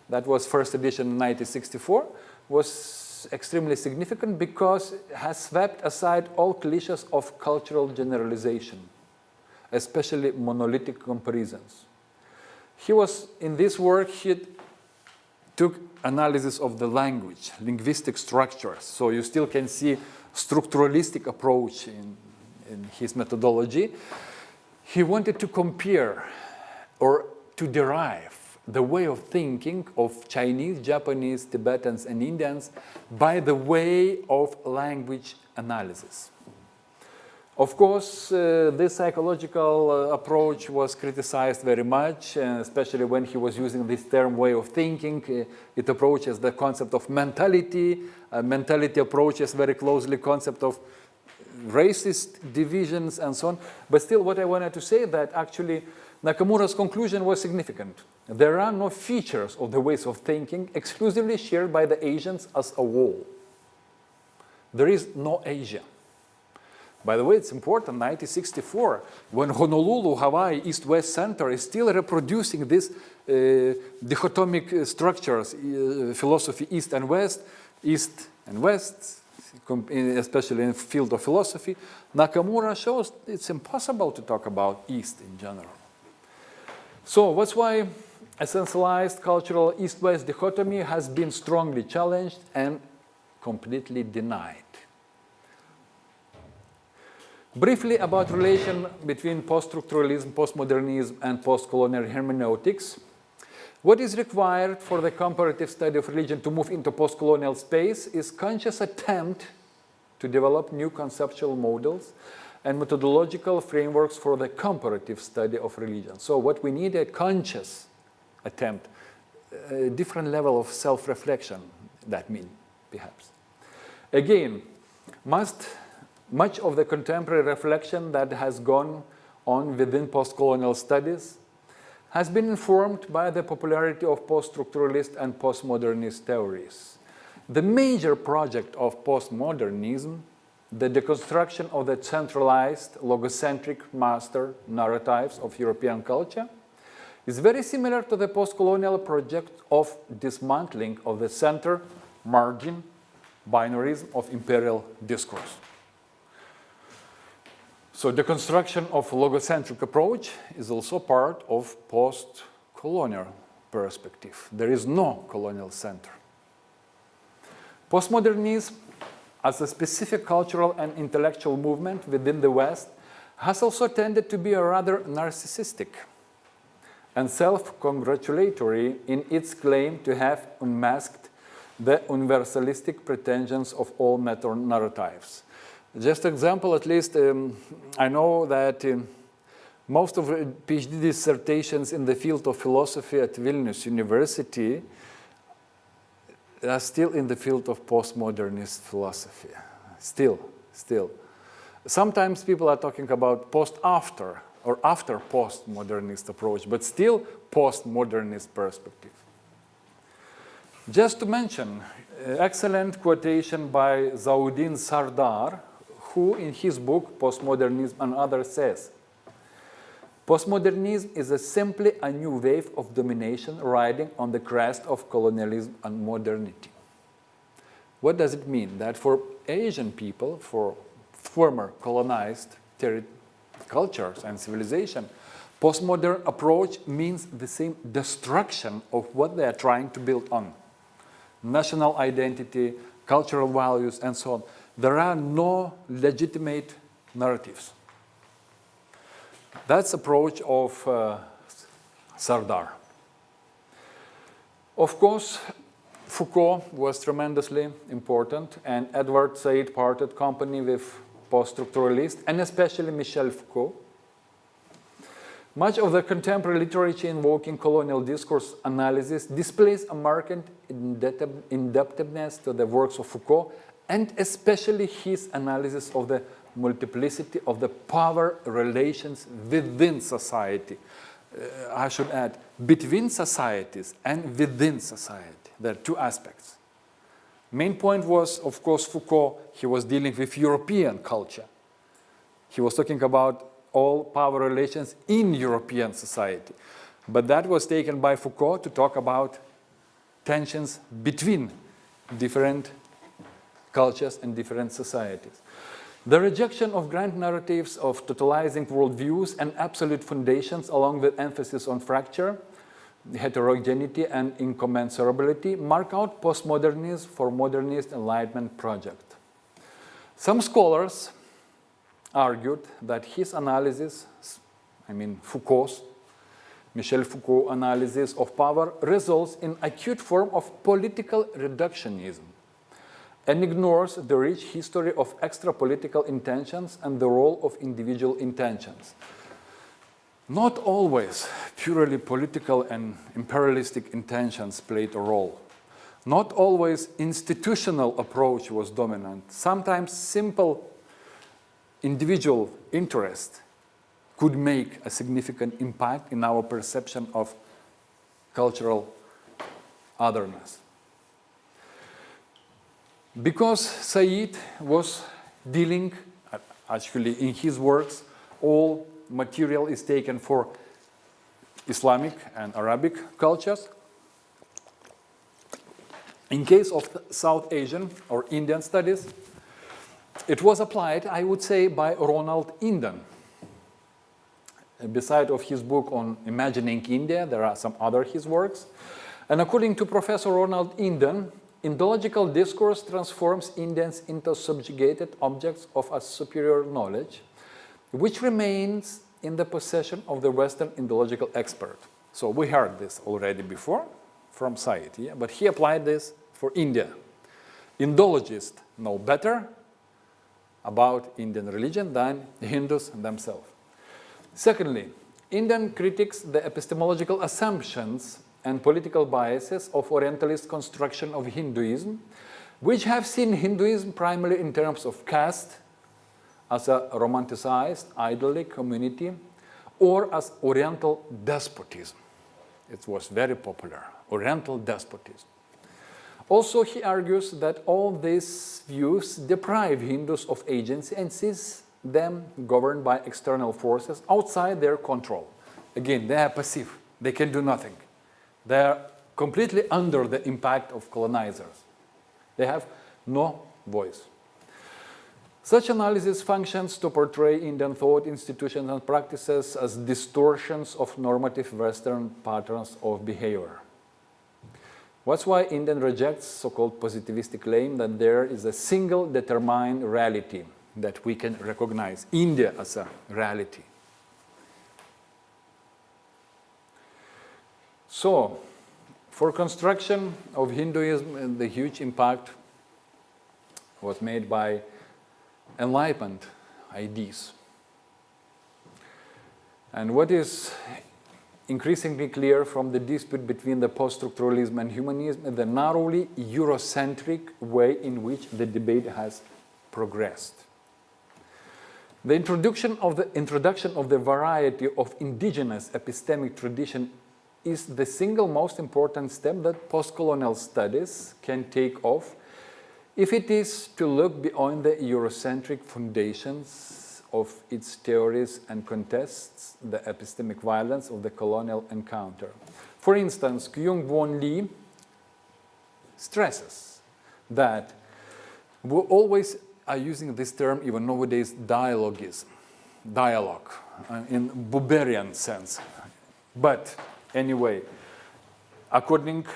that was first edition in 1964, was extremely significant because it has swept aside all cliches of cultural generalization, especially monolithic comparisons. He was, in this work, he took analysis of the language, linguistic structures. So you still can see structuralistic approach in his methodology. He wanted to compare or to derive the way of thinking of Chinese, Japanese, Tibetans, and Indians by the way of language analysis. Of course, this psychological approach was criticized very much, especially when he was using this term way of thinking. It approaches the concept of mentality. Mentality approaches very closely concept of racist divisions and so on. But still, what I wanted to say that actually Nakamura's conclusion was significant. There are no features of the ways of thinking exclusively shared by the Asians as a whole. There is no Asia. By the way, it's important, 1964, when Honolulu, Hawaii, East-West Center is still reproducing these dichotomic structures, philosophy East and West, especially in the field of philosophy, Nakamura shows it's impossible to talk about East in general. So that's why essentialized cultural East-West dichotomy has been strongly challenged and completely denied. Briefly about relation between post-structuralism, postmodernism, and postcolonial hermeneutics. What is required for the comparative study of religion to move into postcolonial space is conscious attempt to develop new conceptual models and methodological frameworks for the comparative study of religion. So what we need a conscious attempt, a different level of self-reflection, that means, perhaps. Again, much of the contemporary reflection that has gone on within postcolonial studies has been informed by the popularity of post-structuralist and postmodernist theories. The major project of postmodernism, the deconstruction of the centralized, logocentric master narratives of European culture, is very similar to the postcolonial project of dismantling of the center margin binarism of imperial discourse. So the construction of logocentric approach is also part of post-colonial perspective. There is no colonial center. Postmodernism, as a specific cultural and intellectual movement within the West, has also tended to be a rather narcissistic and self-congratulatory in its claim to have unmasked the universalistic pretensions of all meta-narratives. Just example, at least, I know that most of PhD dissertations in the field of philosophy at Vilnius University are still in the field of postmodernist philosophy. Still. Sometimes people are talking about post-after or after postmodernist approach, but still postmodernist perspective. Just to mention, excellent quotation by Zaudin Sardar, who in his book, Postmodernism and Others, says, postmodernism is simply a new wave of domination riding on the crest of colonialism and modernity. What does it mean? That for Asian people, for former colonized cultures and civilization, postmodern approach means the same destruction of what they are trying to build on. National identity, cultural values, and so on. There are no legitimate narratives. That's the approach of Sardar. Of course, Foucault was tremendously important, and Edward Said parted company with post-structuralists, and especially Michel Foucault. Much of the contemporary literature invoking colonial discourse analysis displays a marked indebtedness to the works of Foucault, and especially his analysis of the multiplicity of the power relations within society. I should add, between societies and within society. There are two aspects. Main point was, of course, Foucault, he was dealing with European culture. He was talking about all power relations in European society. But that was taken by Foucault to talk about tensions between different cultures and different societies. The rejection of grand narratives of totalizing worldviews and absolute foundations, along with emphasis on fracture, heterogeneity, and incommensurability, mark out postmodernism for modernist Enlightenment project. Some scholars argued that his analysis, Foucault's, Michel Foucault analysis of power results in acute form of political reductionism and ignores the rich history of extra-political intentions and the role of individual intentions. Not always purely political and imperialistic intentions played a role. Not always institutional approach was dominant. Sometimes simple individual interest could make a significant impact in our perception of cultural otherness. Because Said was dealing, actually in his works, all material is taken for Islamic and Arabic cultures. In case of South Asian or Indian studies, it was applied, I would say, by Ronald INDEN. Beside of his book on Imagining India, there are some other his works. And according to Professor Ronald INDEN, Indological discourse transforms Indians into subjugated objects of a superior knowledge, which remains in the possession of the Western Indological expert. So we heard this already before from Said, yeah? But he applied this for India. Indologists know better, about Indian religion than Hindus themselves. Secondly, INDEN critiques the epistemological assumptions and political biases of Orientalist construction of Hinduism, which have seen Hinduism primarily in terms of caste, as a romanticized, idyllic community, or as Oriental despotism. It was very popular, Oriental despotism. Also, he argues that all these views deprive Hindus of agency and sees them governed by external forces outside their control. Again, they are passive. They can do nothing. They are completely under the impact of colonizers. They have no voice. Such analysis functions to portray Indian thought, institutions, and practices as distortions of normative Western patterns of behavior. That's why INDEN rejects so-called positivistic claim that there is a single determined reality that we can recognize, India as a reality. So, for construction of Hinduism, the huge impact was made by Enlightenment ideas. And what is increasingly clear from the dispute between the post-structuralism and humanism is the narrowly Eurocentric way in which the debate has progressed. The introduction of the variety of indigenous epistemic tradition is the single most important step that postcolonial studies can take off if it is to look beyond the Eurocentric foundations of its theories and contests the epistemic violence of the colonial encounter. For instance, Kyung-Won Lee stresses that we always are using this term, even nowadays, dialogue, in Buberian sense. But anyway, according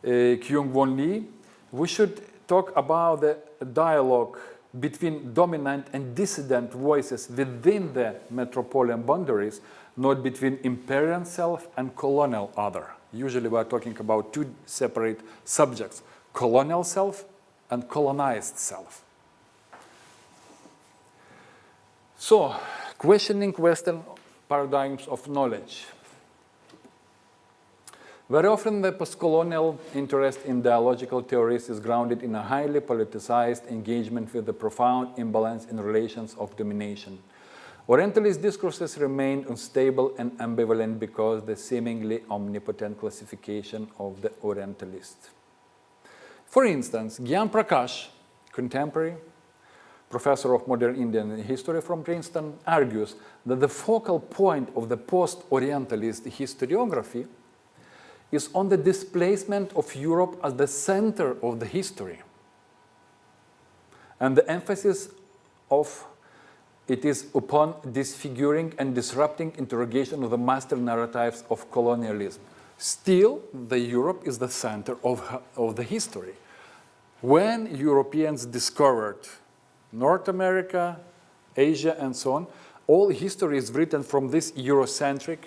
to Kyung-Won Lee, we should talk about the dialogue between dominant and dissident voices within the metropolitan boundaries, not between imperial self and colonial other. Usually we are talking about two separate subjects, colonial self and colonized self. So, questioning Western paradigms of knowledge. Very often the postcolonial interest in dialogical theories is grounded in a highly politicized engagement with the profound imbalance in relations of domination. Orientalist discourses remain unstable and ambivalent because of the seemingly omnipotent classification of the Orientalist. For instance, Gyan Prakash, contemporary professor of modern Indian history from Princeton, argues that the focal point of the post-Orientalist historiography is on the displacement of Europe as the center of the history. And the emphasis of it is upon disfiguring and disrupting interrogation of the master narratives of colonialism. Still, the Europe is the center of the history. When Europeans discovered North America, Asia, and so on, all history is written from this Eurocentric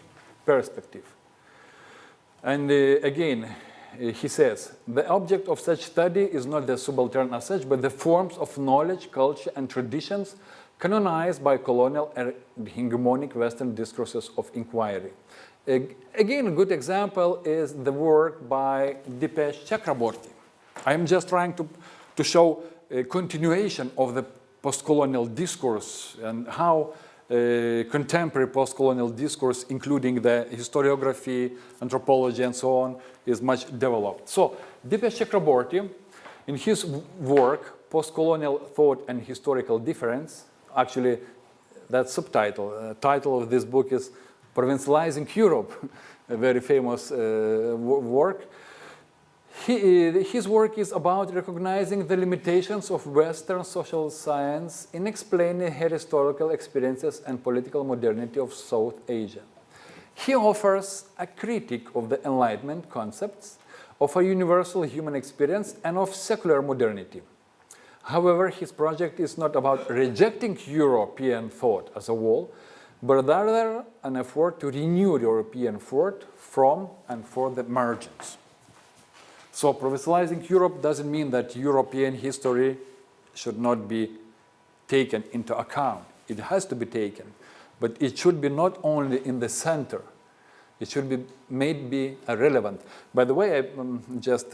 perspective. And again, he says, the object of such study is not the subaltern as such, but the forms of knowledge, culture, and traditions canonized by colonial and hegemonic Western discourses of inquiry. Again, a good example is the work by Dipesh Chakraborty. I am just trying to show a continuation of the postcolonial discourse and how contemporary postcolonial discourse, including the historiography, anthropology, and so on, is much developed. So, Dipesh Chakraborty, in his work, Postcolonial Thought and Historical Difference, actually, that subtitle, title of this book is Provincializing Europe, a very famous work. His work is about recognizing the limitations of Western social science in explaining her historical experiences and political modernity of South Asia. He offers a critique of the Enlightenment concepts, of a universal human experience, and of secular modernity. However, his project is not about rejecting European thought as a whole, but rather an effort to renew European thought from and for the margins. So provincializing Europe doesn't mean that European history should not be taken into account. It has to be taken, but it should be not only in the center. It should be made be relevant. By the way, I just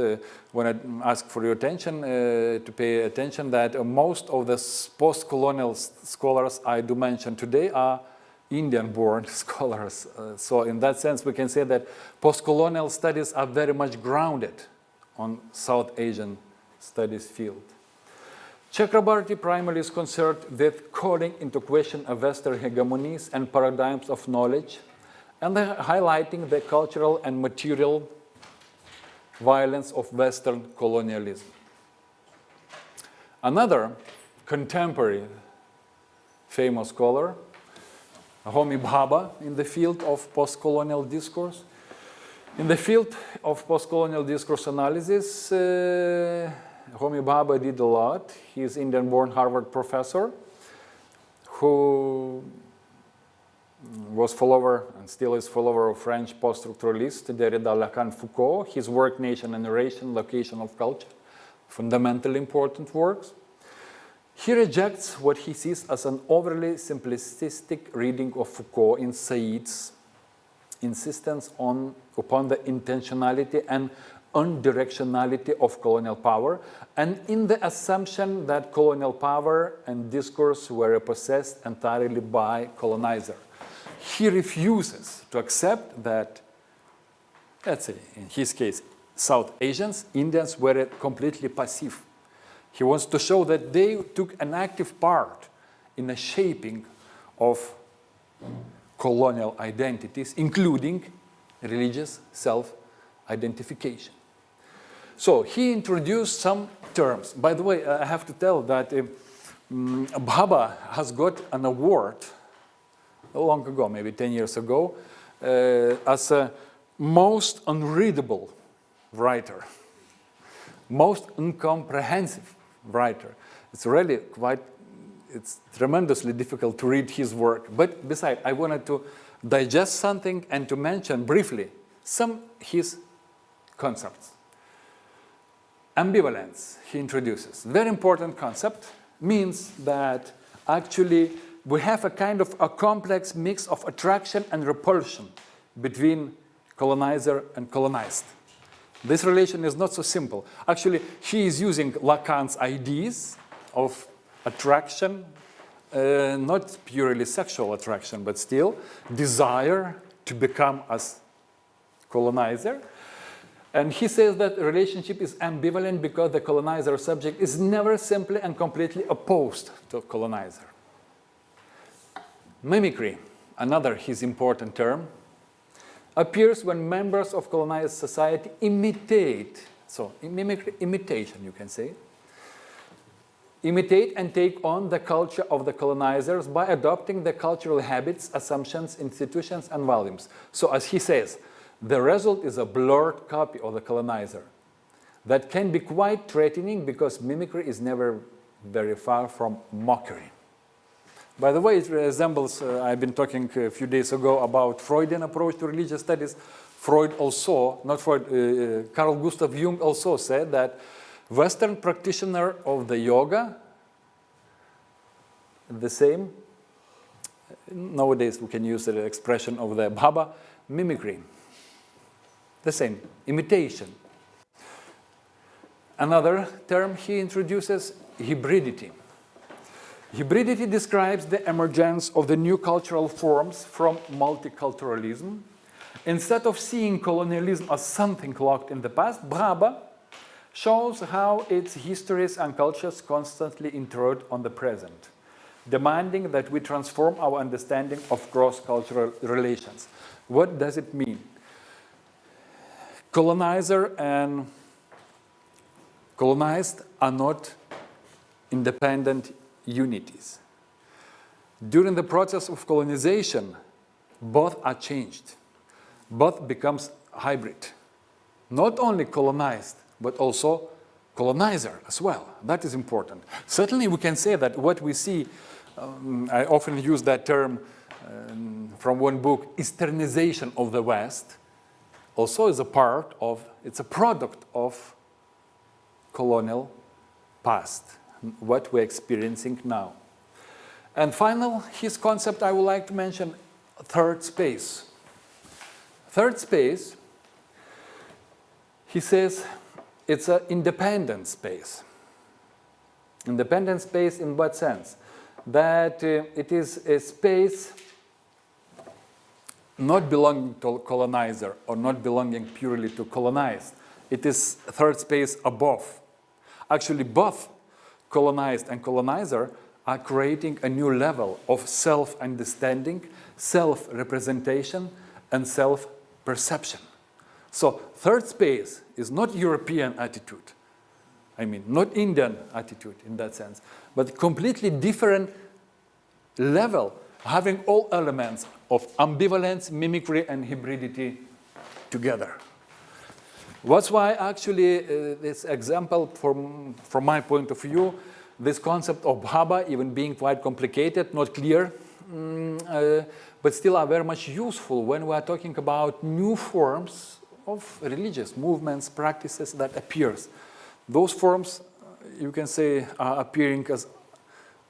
want to ask for your attention, to pay attention that most of the post-colonial scholars I do mention today are Indian-born scholars. So in that sense, we can say that post-colonial studies are very much grounded on South Asian studies field. Chakrabarty primarily is concerned with calling into question of Western hegemonies and paradigms of knowledge, and highlighting the cultural and material violence of Western colonialism. Another contemporary famous scholar, Homi Bhabha, in the field of postcolonial discourse. In the field of postcolonial discourse analysis, Homi Bhabha did a lot. He is Indian-born Harvard professor who was follower and still is follower of French post-structuralist Derrida, Lacan, Foucault. His work, Nation and Narration, Location of Culture, fundamentally important works. He rejects what he sees as an overly simplistic reading of Foucault in Said's insistence upon the intentionality and unidirectionality of colonial power, and in the assumption that colonial power and discourse were possessed entirely by colonizer. He refuses to accept that, let's say, in his case, South Asians, Indians were completely passive. He wants to show that they took an active part in the shaping of colonial identities, including religious self-identification. So he introduced some terms. By the way, I have to tell that Bhabha has got an award long ago, maybe 10 years ago, as a most unreadable writer, most incomprehensive writer. It's really it's tremendously difficult to read his work. But besides, I wanted to digest something and to mention briefly some his concepts. Ambivalence, he introduces. Very important concept, means that actually we have a kind of a complex mix of attraction and repulsion between colonizer and colonized. This relation is not so simple. Actually, he is using Lacan's ideas of attraction, not purely sexual attraction, but still desire to become as colonizer. And he says that the relationship is ambivalent because the colonizer subject is never simply and completely opposed to colonizer. Mimicry, another his important term, appears when members of colonized society imitate, so mimicry, imitation you can say, imitate and take on the culture of the colonizers by adopting the cultural habits, assumptions, institutions, and values. So as he says, the result is a blurred copy of the colonizer that can be quite threatening because mimicry is never very far from mockery. By the way, it resembles, I've been talking a few days ago about Freudian approach to religious studies. Freud also, not Freud, Carl Gustav Jung also said that Western practitioner of the yoga, the same, nowadays we can use the expression of the Bhabha, mimicry. The same, imitation. Another term he introduces, hybridity. Hybridity describes the emergence of the new cultural forms from multiculturalism. Instead of seeing colonialism as something locked in the past, Bhabha shows how its histories and cultures constantly intrude on the present, demanding that we transform our understanding of cross-cultural relations. What does it mean? Colonizer and colonized are not independent unities. During the process of colonization, both are changed. Both becomes hybrid. Not only colonized, but also colonizer as well. That is important. Certainly we can say that what we see, I often use that term from one book, Easternization of the West, also is a part of, it's a product of colonial past, what we're experiencing now. And final, his concept I would like to mention, third space. Third space, he says, it's an independent space. Independent space in what sense? That it is a space not belonging to colonizer or not belonging purely to colonized. It is a third space above. Actually, both colonized and colonizer are creating a new level of self-understanding, self-representation, and self-perception. So third space is not European attitude. I mean, not Indian attitude in that sense, but completely different level, having all elements of ambivalence, mimicry, and hybridity together. That's why actually this example, from my point of view, this concept of Bhaba even being quite complicated, not clear, but still are very much useful when we are talking about new forms of religious movements, practices that appears. Those forms, you can say, are appearing as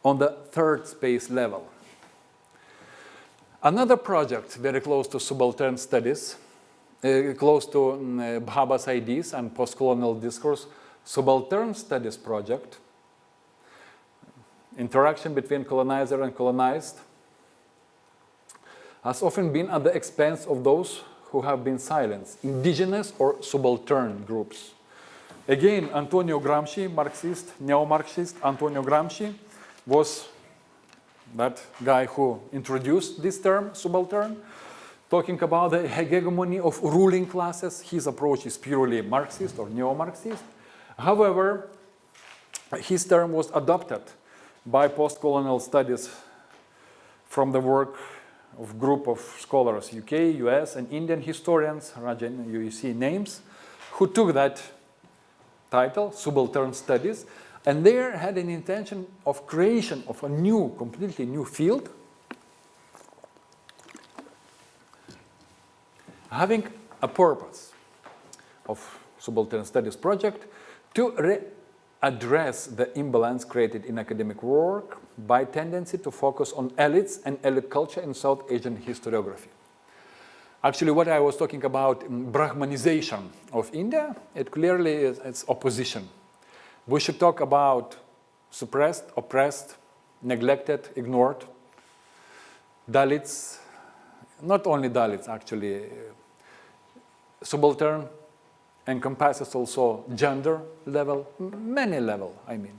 on the third space level. Another project very close to subaltern studies, close to Bhaba's ideas and postcolonial discourse, subaltern studies project, interaction between colonizer and colonized, has often been at the expense of those who have been silenced, indigenous or subaltern groups. Again, Antonio Gramsci, Marxist, neo-Marxist, Antonio Gramsci was that guy who introduced this term, subaltern, talking about the hegemony of ruling classes. His approach is purely Marxist or neo-Marxist. However, his term was adopted by postcolonial studies from the work of group of scholars, UK, US, and Indian historians, Rajan, you see names, who took that title, Subaltern Studies, and there had an intention of creation of a new, completely new field, having a purpose of Subaltern Studies project to address the imbalance created in academic work by tendency to focus on elites and elite culture in South Asian historiography. Actually, what I was talking about, Brahmanization of India, it clearly is its opposition. We should talk about suppressed, oppressed, neglected, ignored, Dalits, not only Dalits actually, subaltern encompasses also gender level, many level, I mean.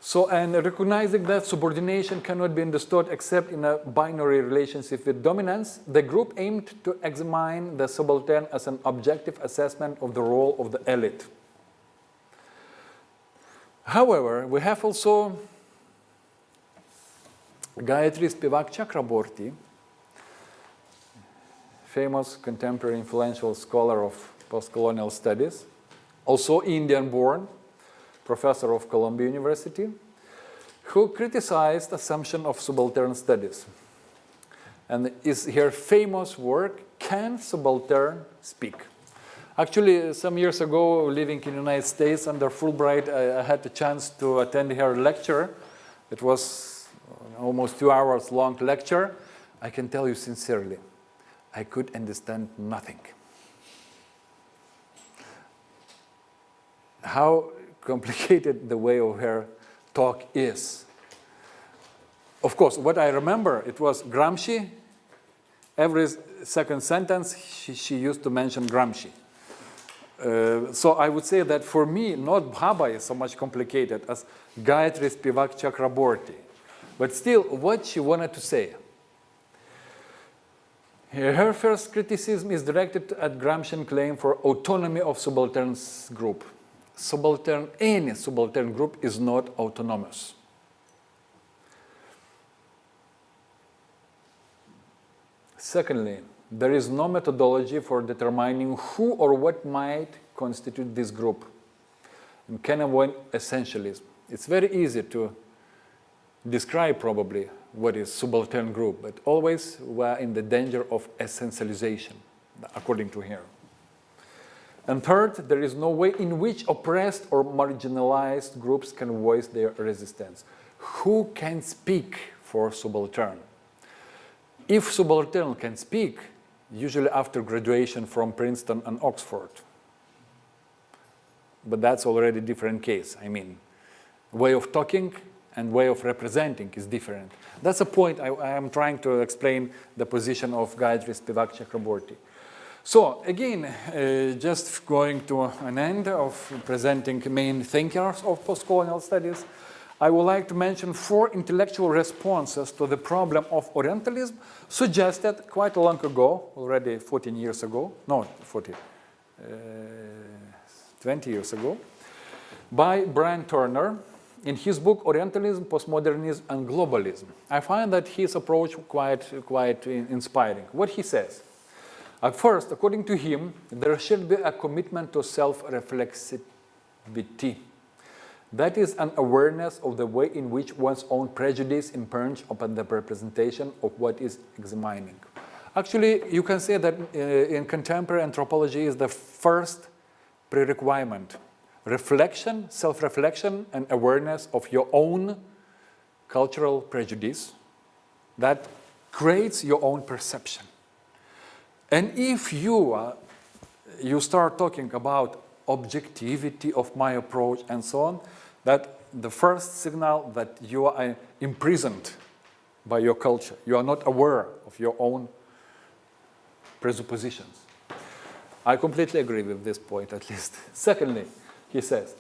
So, and recognizing that subordination cannot be understood except in a binary relationship with dominance, the group aimed to examine the subaltern as an objective assessment of the role of the elite. However, we have also Gayatri Spivak Chakraborty, famous contemporary influential scholar of postcolonial studies, also Indian-born, professor of Columbia University, who criticized assumption of subaltern studies. And is her famous work, Can Subaltern Speak? Actually, some years ago, living in the United States under Fulbright, I had the chance to attend her lecture. It was almost 2 hours long lecture. I can tell you sincerely, I could understand nothing. How complicated the way of her talk is. Of course, what I remember, it was Gramsci. Every second sentence, she used to mention Gramsci. So I would say that for me, not Bhaba is so much complicated as Gayatri Spivak Chakraborty. But still, what she wanted to say. Her first criticism is directed at Gramscian claim for autonomy of subalterns group. Any subaltern group is not autonomous. Secondly, there is no methodology for determining who or what might constitute this group and can avoid essentialism. It's very easy to describe probably what is subaltern group, but always we're in the danger of essentialization, according to her. And third, there is no way in which oppressed or marginalized groups can voice their resistance. who can speak for subaltern? If subaltern can speak, usually after graduation from Princeton and Oxford. But that's already a different case. I mean, way of talking and way of representing is different. That's a point I am trying to explain the position of Audrius Beinorius. So again, just going to an end of presenting main thinkers of postcolonial studies, I would like to mention 4 intellectual responses to the problem of Orientalism suggested quite a long ago, already 14 years ago, no, 20 years ago, by Brian Turner in his book Orientalism, Postmodernism and Globalism. I find that his approach quite inspiring. What he says: at first, according to him, there should be a commitment to self-reflexivity. That is an awareness of the way in which one's own prejudice impinges upon the representation of what is examining. Actually, you can say that in contemporary anthropology is the first prerequirement. Reflection, self-reflection, and awareness of your own cultural prejudice that creates your own perception. And if you start talking about objectivity of my approach and so on, that the first signal that you are imprisoned by your culture. You are not aware of your own presuppositions. I completely agree with this point, at least. Secondly, he says,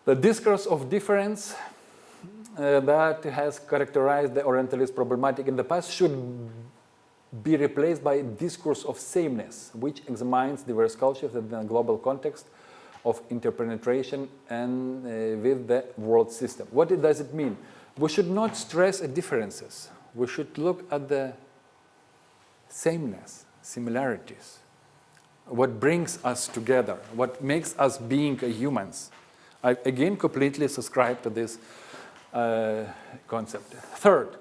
the discourse of difference that has characterized the Orientalist problematic in the past should be replaced by a discourse of sameness, which examines diverse cultures in the global context of interpenetration and with the world system. What does it mean? We should not stress differences. We should look at the sameness, similarities. What brings us together, what makes us being humans. I again completely subscribe to this concept. Third,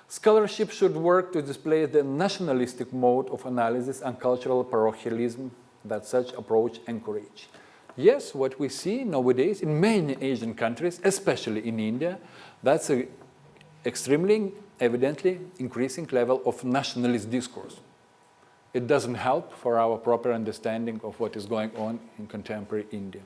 scholarship should work to display the nationalistic mode of analysis and cultural parochialism that such approach encourage. Yes, what we see nowadays in many Asian countries, especially in India, that's an extremely, evidently increasing level of nationalist discourse. It doesn't help for our proper understanding of what is going on in contemporary India.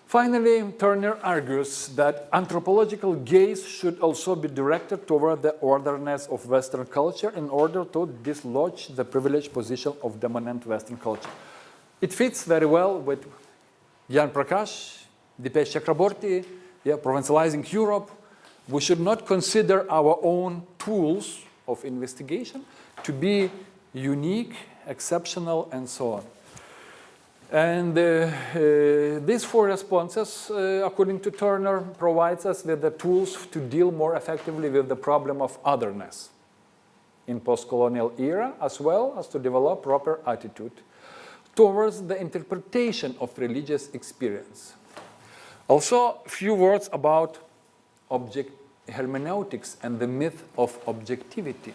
Finally, Turner argues that anthropological gaze should also be directed toward the orderliness of Western culture in order to dislodge the privileged position of dominant Western culture. It fits very well with Jan Prakash, Dipesh Chakraborty, provincializing Europe. We should not consider our own tools of investigation to be unique, exceptional, and so on. And these 4 responses, according to Turner, provides us with the tools to deal more effectively with the problem of otherness in post-colonial era, as well as to develop proper attitude towards the interpretation of religious experience. Also, a few words about hermeneutics and the myth of objectivity.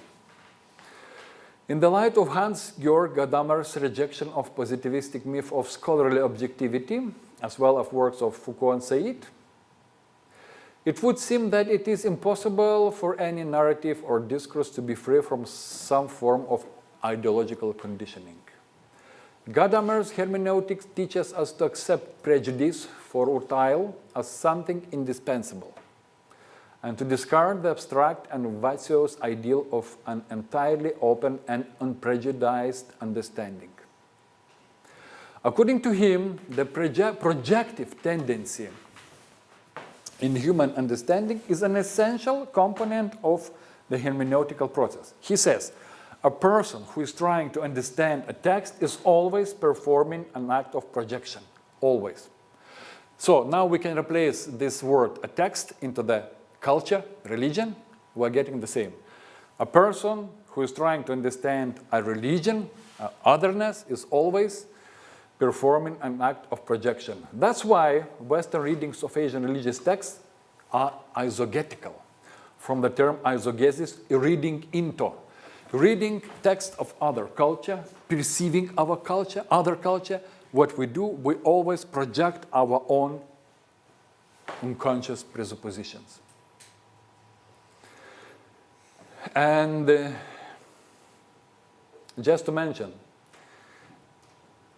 In the light of Hans-Georg Gadamer's rejection of positivistic myth of scholarly objectivity, as well as works of Foucault and Said, it would seem that it is impossible for any narrative or discourse to be free from some form of ideological conditioning. Gadamer's hermeneutics teaches us to accept prejudice for urtile as something indispensable, and to discard the abstract and vacuous ideal of an entirely open and unprejudiced understanding. According to him, the projective tendency in human understanding is an essential component of the hermeneutical process. He says, a person who is trying to understand a text is always performing an act of projection, always. So now we can replace this word, a text, into the culture, religion, we're getting the same. A person who is trying to understand a religion, otherness, is always performing an act of projection. That's why Western readings of Asian religious texts are eisogetical, from the term eisogesis, reading into. Reading text of other culture, perceiving our culture, other culture, what we do, we always project our own unconscious presuppositions. And just to mention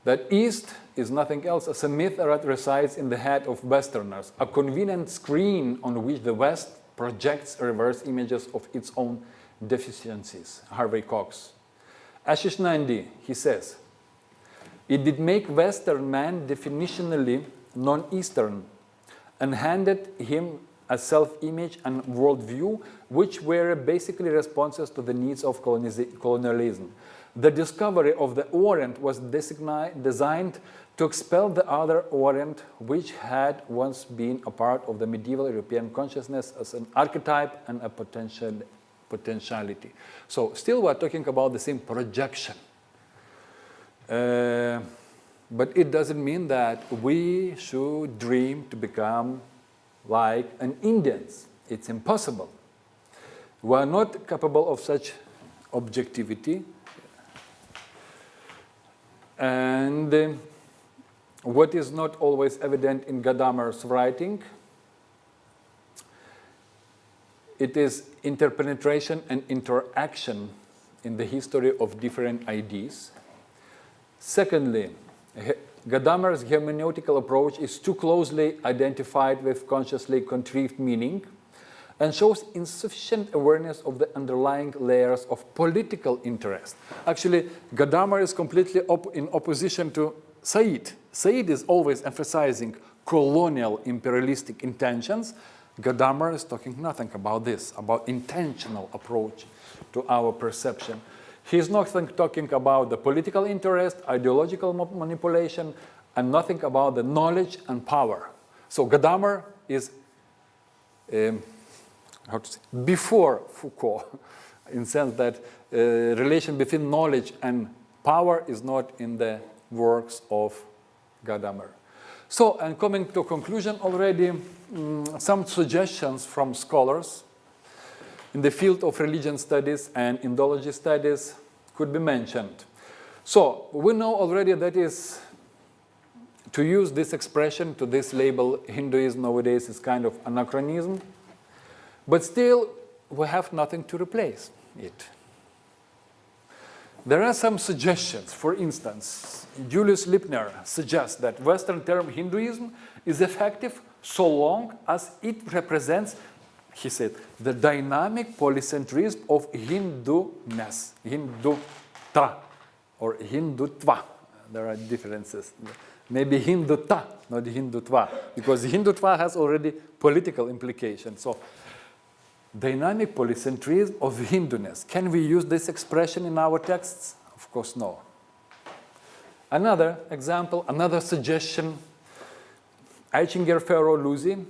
that East is nothing else as a myth that resides in the head of Westerners, a convenient screen on which the West projects reverse images of its own deficiencies. Harvey Cox. Ashish Nandi, he says, it did make Western man definitionally non-Eastern and handed him a self-image and worldview which were basically responses to the needs of colonialism. The discovery of the Orient was designed to expel the other Orient, which had once been a part of the medieval European consciousness as an archetype and a potentiality. So still we're talking about the same projection. But it doesn't mean that we should dream to become like an Indians. It's impossible. We are not capable of such objectivity. And what is not always evident in Gadamer's writing, it is interpenetration and interaction in the history of different ideas. Secondly, Gadamer's hermeneutical approach is too closely identified with consciously contrived meaning and shows insufficient awareness of the underlying layers of political interest. Actually, Gadamer is completely in opposition to Said. Said is always emphasizing colonial imperialistic intentions. Gadamer is talking nothing about this, about intentional approach to our perception. He's not talking about the political interest, ideological manipulation, and nothing about the knowledge and power. So Gadamer is before Foucault, in the sense that relation between knowledge and power is not in the works of Gadamer. So, and coming to conclusion already, some suggestions from scholars in the field of religion studies and Indology studies could be mentioned. So, we know already that is to use this expression, to this label, Hinduism nowadays is kind of anachronism, but still we have nothing to replace it. There are some suggestions. For instance, Julius Lipner suggests that Western term Hinduism is effective so long as it represents, he said, the dynamic polycentrism of Hinduness, Hinduta, or Hindutva. There are differences. Maybe Hinduta, not Hindutva, because Hindutva has already political implications. So, dynamic polycentrism of Hinduness. Can we use this expression in our texts? Of course, no. Another example, another suggestion, Aichinger Ferro Luzi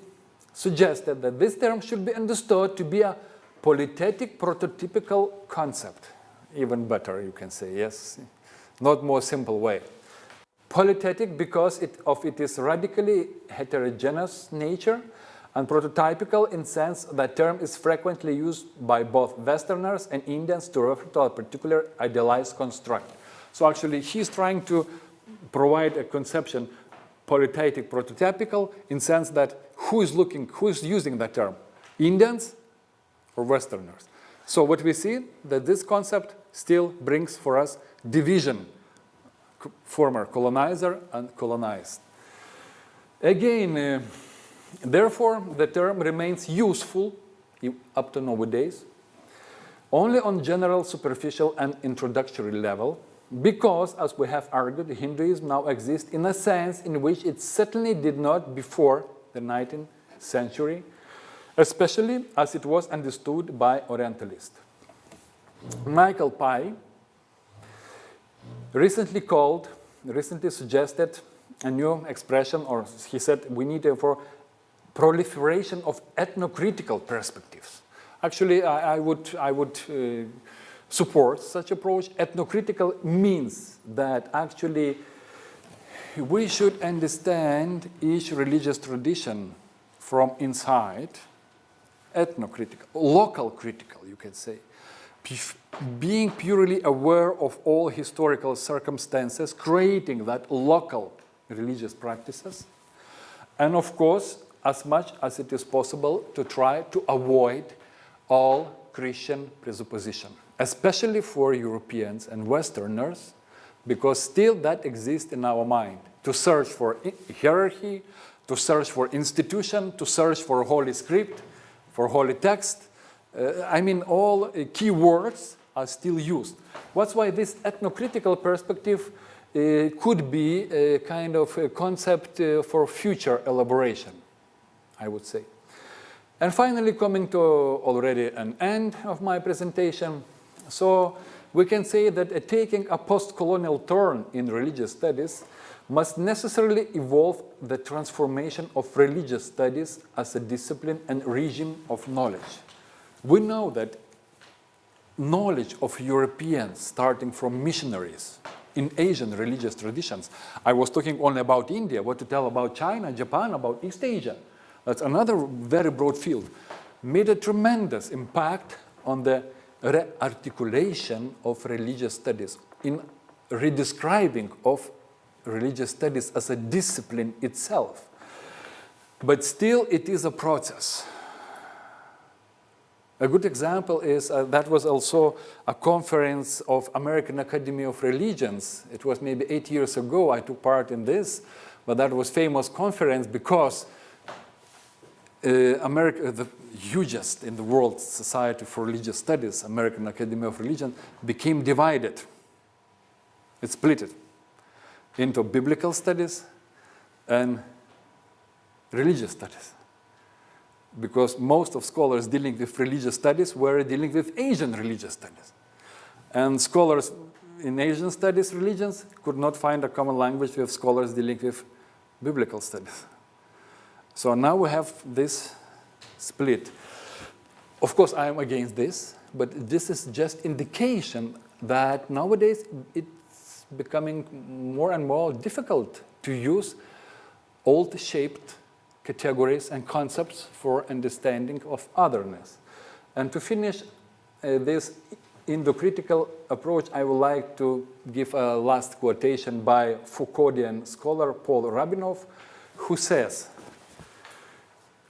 suggested that this term should be understood to be a polythetic prototypical concept. Even better, you can say, yes. Not more simple way. Polythetic because of its radically heterogeneous nature, and prototypical in sense that term is frequently used by both Westerners and Indians to refer to a particular idealized construct. So actually he's trying to provide a conception, polythetic, prototypical, in sense that who is using that term? Indians or Westerners? So what we see, that this concept still brings for us division, former colonizer and colonized. Again, therefore, the term remains useful up to nowadays only on general, superficial, and introductory level because, as we have argued, Hinduism now exists in a sense in which it certainly did not before the 19th century, especially as it was understood by Orientalists. Michael Pye recently suggested a new expression, or he said we need therefore proliferation of ethnocritical perspectives. Actually, I would support such approach. Ethnocritical means that actually we should understand each religious tradition from inside, ethnocritical, local critical, you can say. Being purely aware of all historical circumstances, creating that local religious practices, and of course, as much as it is possible to try to avoid all Christian presupposition, especially for Europeans and Westerners, because still that exists in our mind, to search for hierarchy, to search for institution, to search for holy script, for holy text. I mean, all key words are still used. That's why this ethnocritical perspective could be a kind of a concept for future elaboration, I would say. And finally, coming to already an end of my presentation, so we can say that taking a post-colonial turn in religious studies must necessarily involve the transformation of religious studies as a discipline and regime of knowledge. We know that knowledge of Europeans, starting from missionaries in Asian religious traditions. I was talking only about India, what to tell about China, Japan, about East Asia. That's another very broad field. Made a tremendous impact on the re-articulation of religious studies, in redescribing of religious studies as a discipline itself. But still, it is a process. A good example is that was also a conference of American Academy of Religions. It was maybe 8 years ago I took part in this, but that was famous conference because America, the hugest in the world Society for Religious Studies, American Academy of Religion, became divided. It split it into biblical studies and religious studies, because most of scholars dealing with religious studies were dealing with Asian religious studies. And scholars in Asian studies, religions, could not find a common language with scholars dealing with biblical studies. So now we have this split. Of course, I am against this, but this is just indication that nowadays it's becoming more and more difficult to use old-shaped categories and concepts for understanding of otherness. And to finish this Indo-critical approach, I would like to give a last quotation by Foucauldian scholar Paul Rabinov, who says,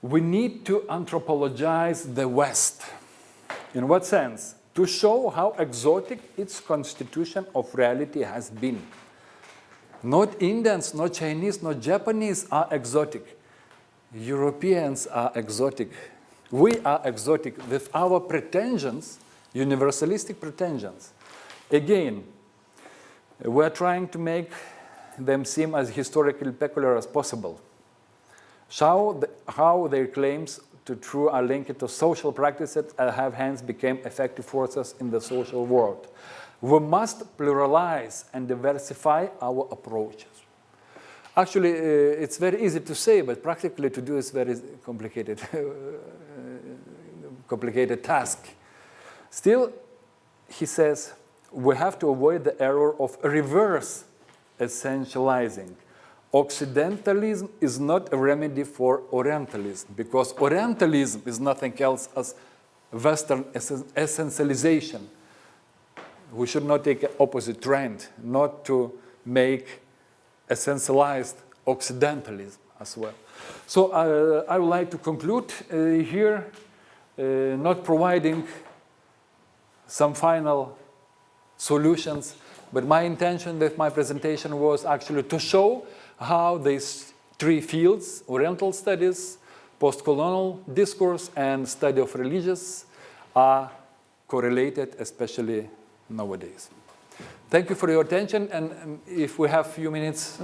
"We need to anthropologize the West." In what sense? To show how exotic its constitution of reality has been. Not Indians, not Chinese, not Japanese are exotic. Europeans are exotic. We are exotic with our pretensions, universalistic pretensions. Again, we're trying to make them seem as historically peculiar as possible. How their claims to true are linked to social practices that have hence become effective forces in the social world. We must pluralize and diversify our approaches. Actually, it's very easy to say, but practically to do is very complicated, complicated task. Still, he says, we have to avoid the error of reverse essentializing. Occidentalism is not a remedy for Orientalism, because Orientalism is nothing else as Western essentialization. We should not take an opposite trend, not to make essentialized Occidentalism as well. So I would like to conclude here, not providing some final solutions, but my intention with my presentation was actually to show how these three fields, Oriental studies, postcolonial discourse, and study of religions, are correlated, especially nowadays. Thank you for your attention, and if we have a few minutes.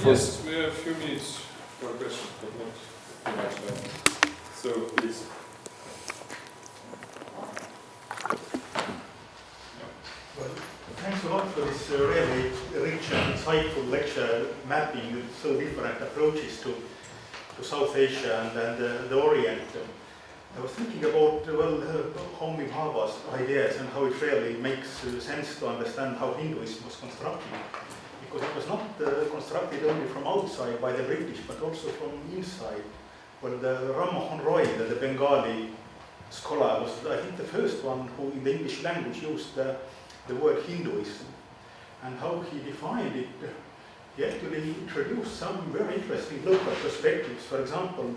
Yes, we have a few minutes for questions, but not too much time. So, please. Well, thanks a lot for this really rich and insightful lecture mapping so different approaches to South Asia and the Orient. I was thinking about, well, Homi Bhabha's ideas and how it really makes sense to understand how Hinduism was constructed. Because it was not constructed only from outside by the British, but also from inside. Well, the Ram Mohan Roy, the Bengali scholar, was, I think, the first one who in the English language used the word Hinduism. And how he defined it, he actually introduced some very interesting local perspectives. For example,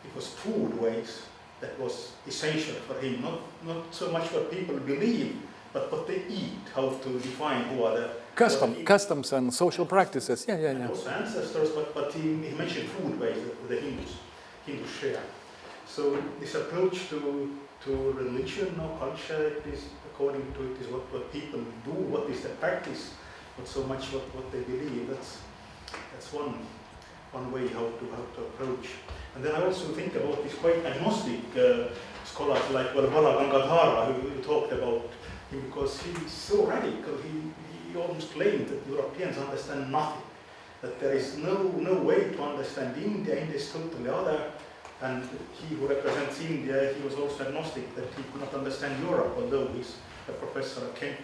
it was food ways. that was essential for him, not so much what people believe, but what they eat, how to define who are the customs and social practices. Yeah. And also ancestors, but he mentioned food ways that the Hindus share. So this approach to religion or culture, it is according to it is what people do, what is the practice, not so much what they believe. That's one way how to approach. And then I also think about these quite agnostic scholars like Bala Gangadhara, who talked about him because he's so radical. He almost claimed that Europeans understand nothing, that there is no way to understand India. India is totally other. And he who represents India, he was also agnostic, that he could not understand Europe, although he's a professor at Kent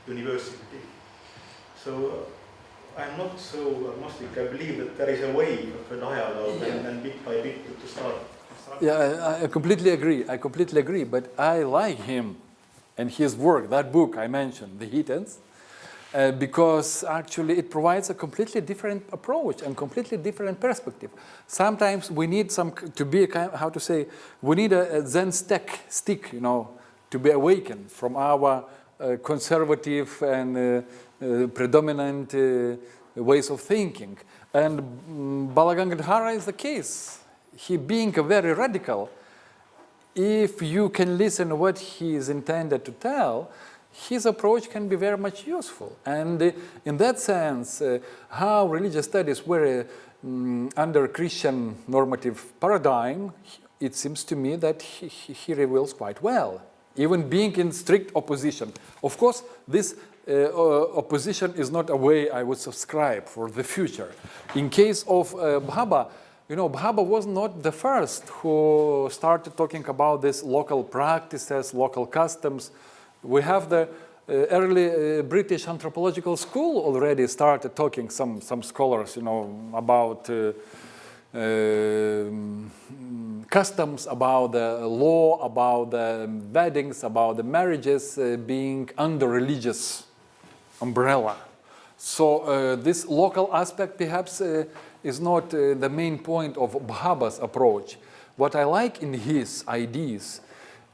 University. So I'm not so agnostic. I believe that there is a way of a dialogue and bit by bit to start. Yeah, I completely agree. But I like him and his work, that book I mentioned, The Heathens, because actually it provides a completely different approach and completely different perspective. Sometimes we need we need a Zen stick, to be awakened from our conservative and predominant ways of thinking. And Bala Gangadhara is the case. He being a very radical, if you can listen to what he is intended to tell, his approach can be very much useful. And in that sense, how religious studies were under Christian normative paradigm, it seems to me that he reveals quite well, even being in strict opposition. Of course, this opposition is not a way I would subscribe for the future. In case of Bhabha, Bhabha was not the first who started talking about these local practices, local customs. We have the early British anthropological school already started talking, some scholars, about customs, about the law, about the weddings, about the marriages being under religious umbrella. So this local aspect perhaps is not the main point of Bhabha's approach. What I like in his ideas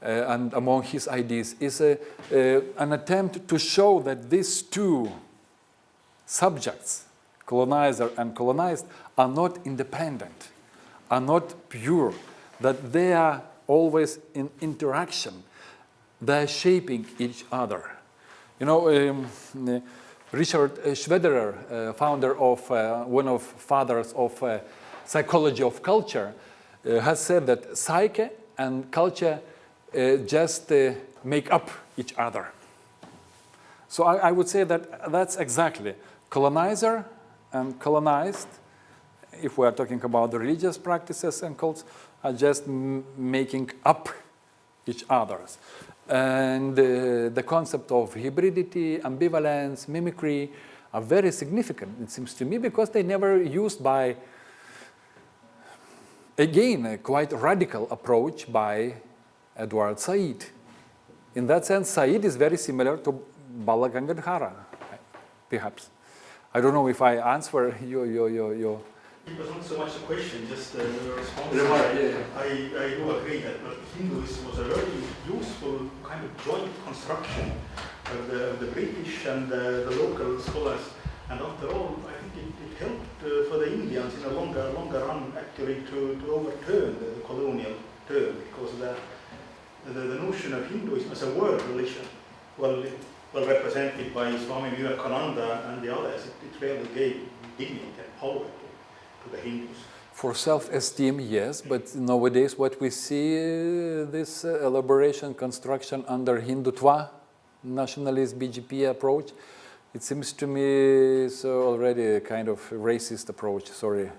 and among his ideas is an attempt to show that these two subjects, colonizer and colonized, are not independent, are not pure, that they are always in interaction, they are shaping each other. Richard Schwederer, founder of one of fathers of psychology of culture, has said that psyche and culture just make up each other. So I would say that that's exactly colonizer and colonized, if we are talking about the religious practices and cults, are just making up each other's. And the concept of hybridity, ambivalence, mimicry are very significant, it seems to me, because they never used by, again, a quite radical approach by Edward Said. In that sense, Said is very similar to Bala Gangadhara, perhaps. I don't know if I answer your It was not so much a question, just a response. Yeah. I do agree that Hinduism was a very useful kind of joint construction of the British and the local scholars. And after all, I think it helped for the Indians in a longer run actually to overturn the colonial term, because the notion of Hinduism as a world religion, well represented by Swami Vivekananda and the others, it really gave dignity and power to the Hindus. For self-esteem, yes, but nowadays what we see, this elaboration, construction under Hindutva, nationalist BJP approach, it seems to me it's already a kind of racist approach, sorry.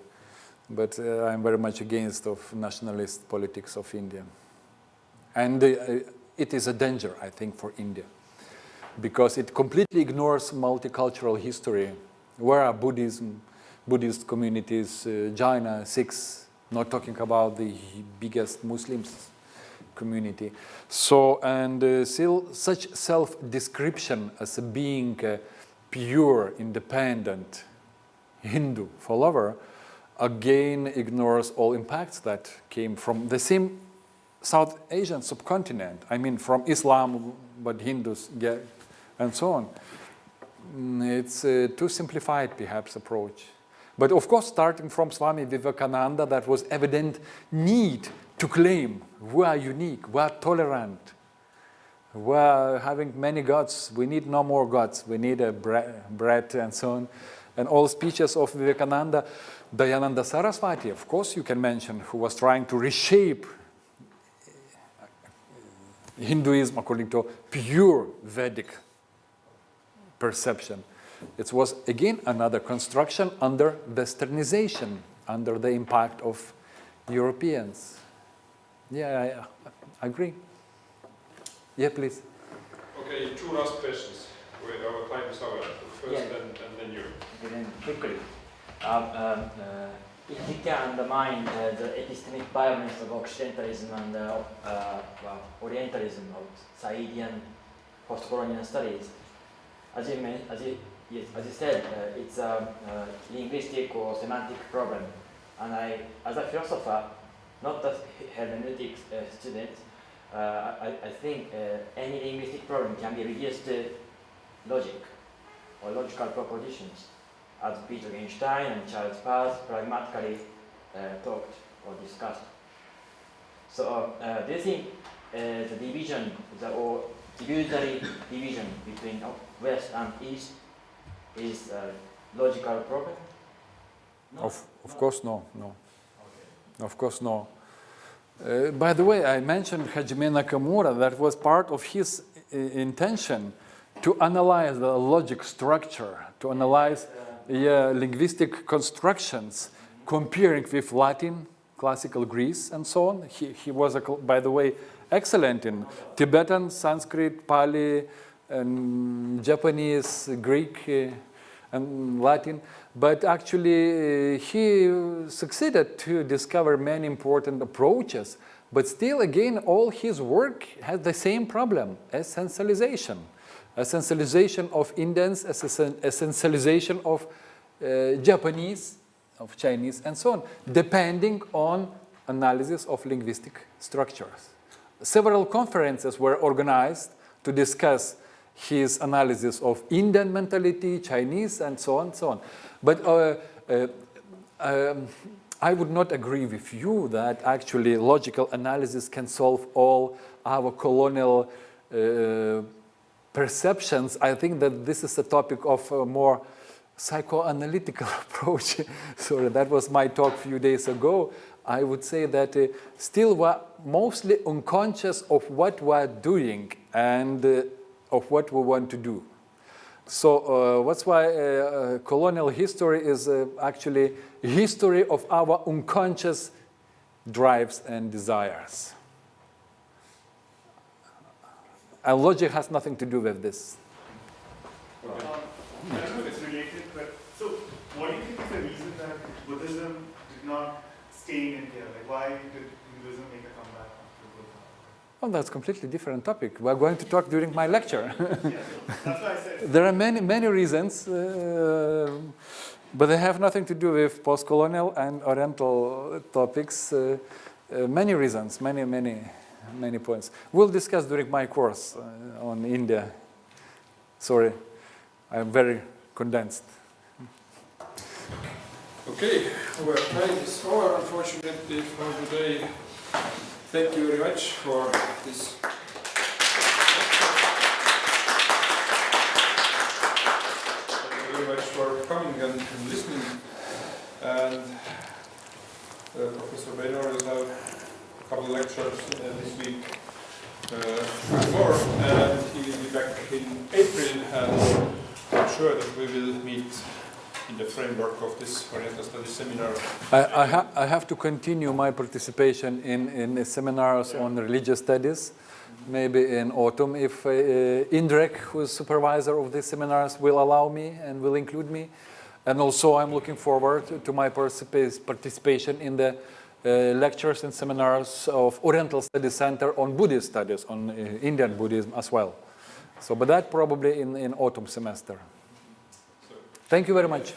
But I'm very much against of nationalist politics of India. And it is a danger, I think, for India, because it completely ignores multicultural history. Where are Buddhist communities, Jaina, Sikhs, not talking about the biggest Muslims community. So, and still such self-description as being a pure, independent Hindu follower again ignores all impacts that came from the same South Asian subcontinent. I mean, from Islam, but Hindus get, and so on. It's a too simplified, perhaps, approach. But of course, starting from Swami Vivekananda, that was evident need to claim we are unique, we are tolerant, we are having many gods, we need no more gods, we need a bread and so on. And all speeches of Vivekananda, Dayananda Saraswati, of course you can mention, who was trying to reshape Hinduism according to pure Vedic perception. It was again another construction under westernization, under the impact of Europeans. Yeah, I agree. Yeah, please. Okay, two last questions. Our time is over. First, Yeah. and then you. Okay, then quickly. It can undermine the epistemic bias of Occidentalism and Orientalism of Saidian postcolonial studies. As you said, it's a linguistic or semantic problem. And as a philosopher, not a hermeneutics student, I think any linguistic problem can be reduced to logic or logical propositions, as Peter Einstein and Charles Peirce pragmatically talked or discussed. So, do you think the division, or divisory division between West and East is a logical problem? No? Of course, no. Okay. Of course, no. By the way, I mentioned Hajime Nakamura. That was part of his intention to analyze the logic structure, to analyze linguistic constructions, comparing with Latin, classical Greece, and so on. He was, by the way, excellent in Tibetan, Sanskrit, Pali, and Japanese, Greek, and Latin. But actually, he succeeded to discover many important approaches. But still, again, all his work has the same problem: essentialization. Essentialization of Indians, essentialization of Japanese, of Chinese, and so on, depending on analysis of linguistic structures. Several conferences were organized to discuss his analysis of Indian mentality, Chinese, and so on, and so on. But I would not agree with you that actually logical analysis can solve all our colonial perceptions. I think that this is a topic of a more psychoanalytical approach. Sorry, that was my talk a few days ago. I would say that still we're mostly unconscious of what we're doing and of what we want to do. So that's why colonial history is actually history of our unconscious drives and desires. And logic has nothing to do with this. I don't know if it's related, but so what do you think is the reason that Buddhism did not stay in India? Like, why did Hinduism make a comeback after Buddha? Well, that's a completely different topic. We're going to talk during my lecture. Yeah, that's why I said. There are many reasons, but they have nothing to do with postcolonial and Oriental topics. Many reasons, many points. We'll discuss during my course on India. Sorry, I'm very condensed. Okay, our time is over, unfortunately, for today. Thank you very much for this. Thank you very much for coming and listening. And Professor Beinorius have a couple of lectures this week more, and he will be back in April, and I'm sure that we will meet in the framework of this Oriental Studies seminar. I have to continue my participation in seminars on religious studies, maybe in autumn, if Indrek, who is supervisor of these seminars, will allow me and will include me. And also I'm looking forward to my participation in the lectures and seminars of Oriental Studies Center on Buddhist studies, on Indian Buddhism as well. So, but that probably in autumn semester. Thank you very much.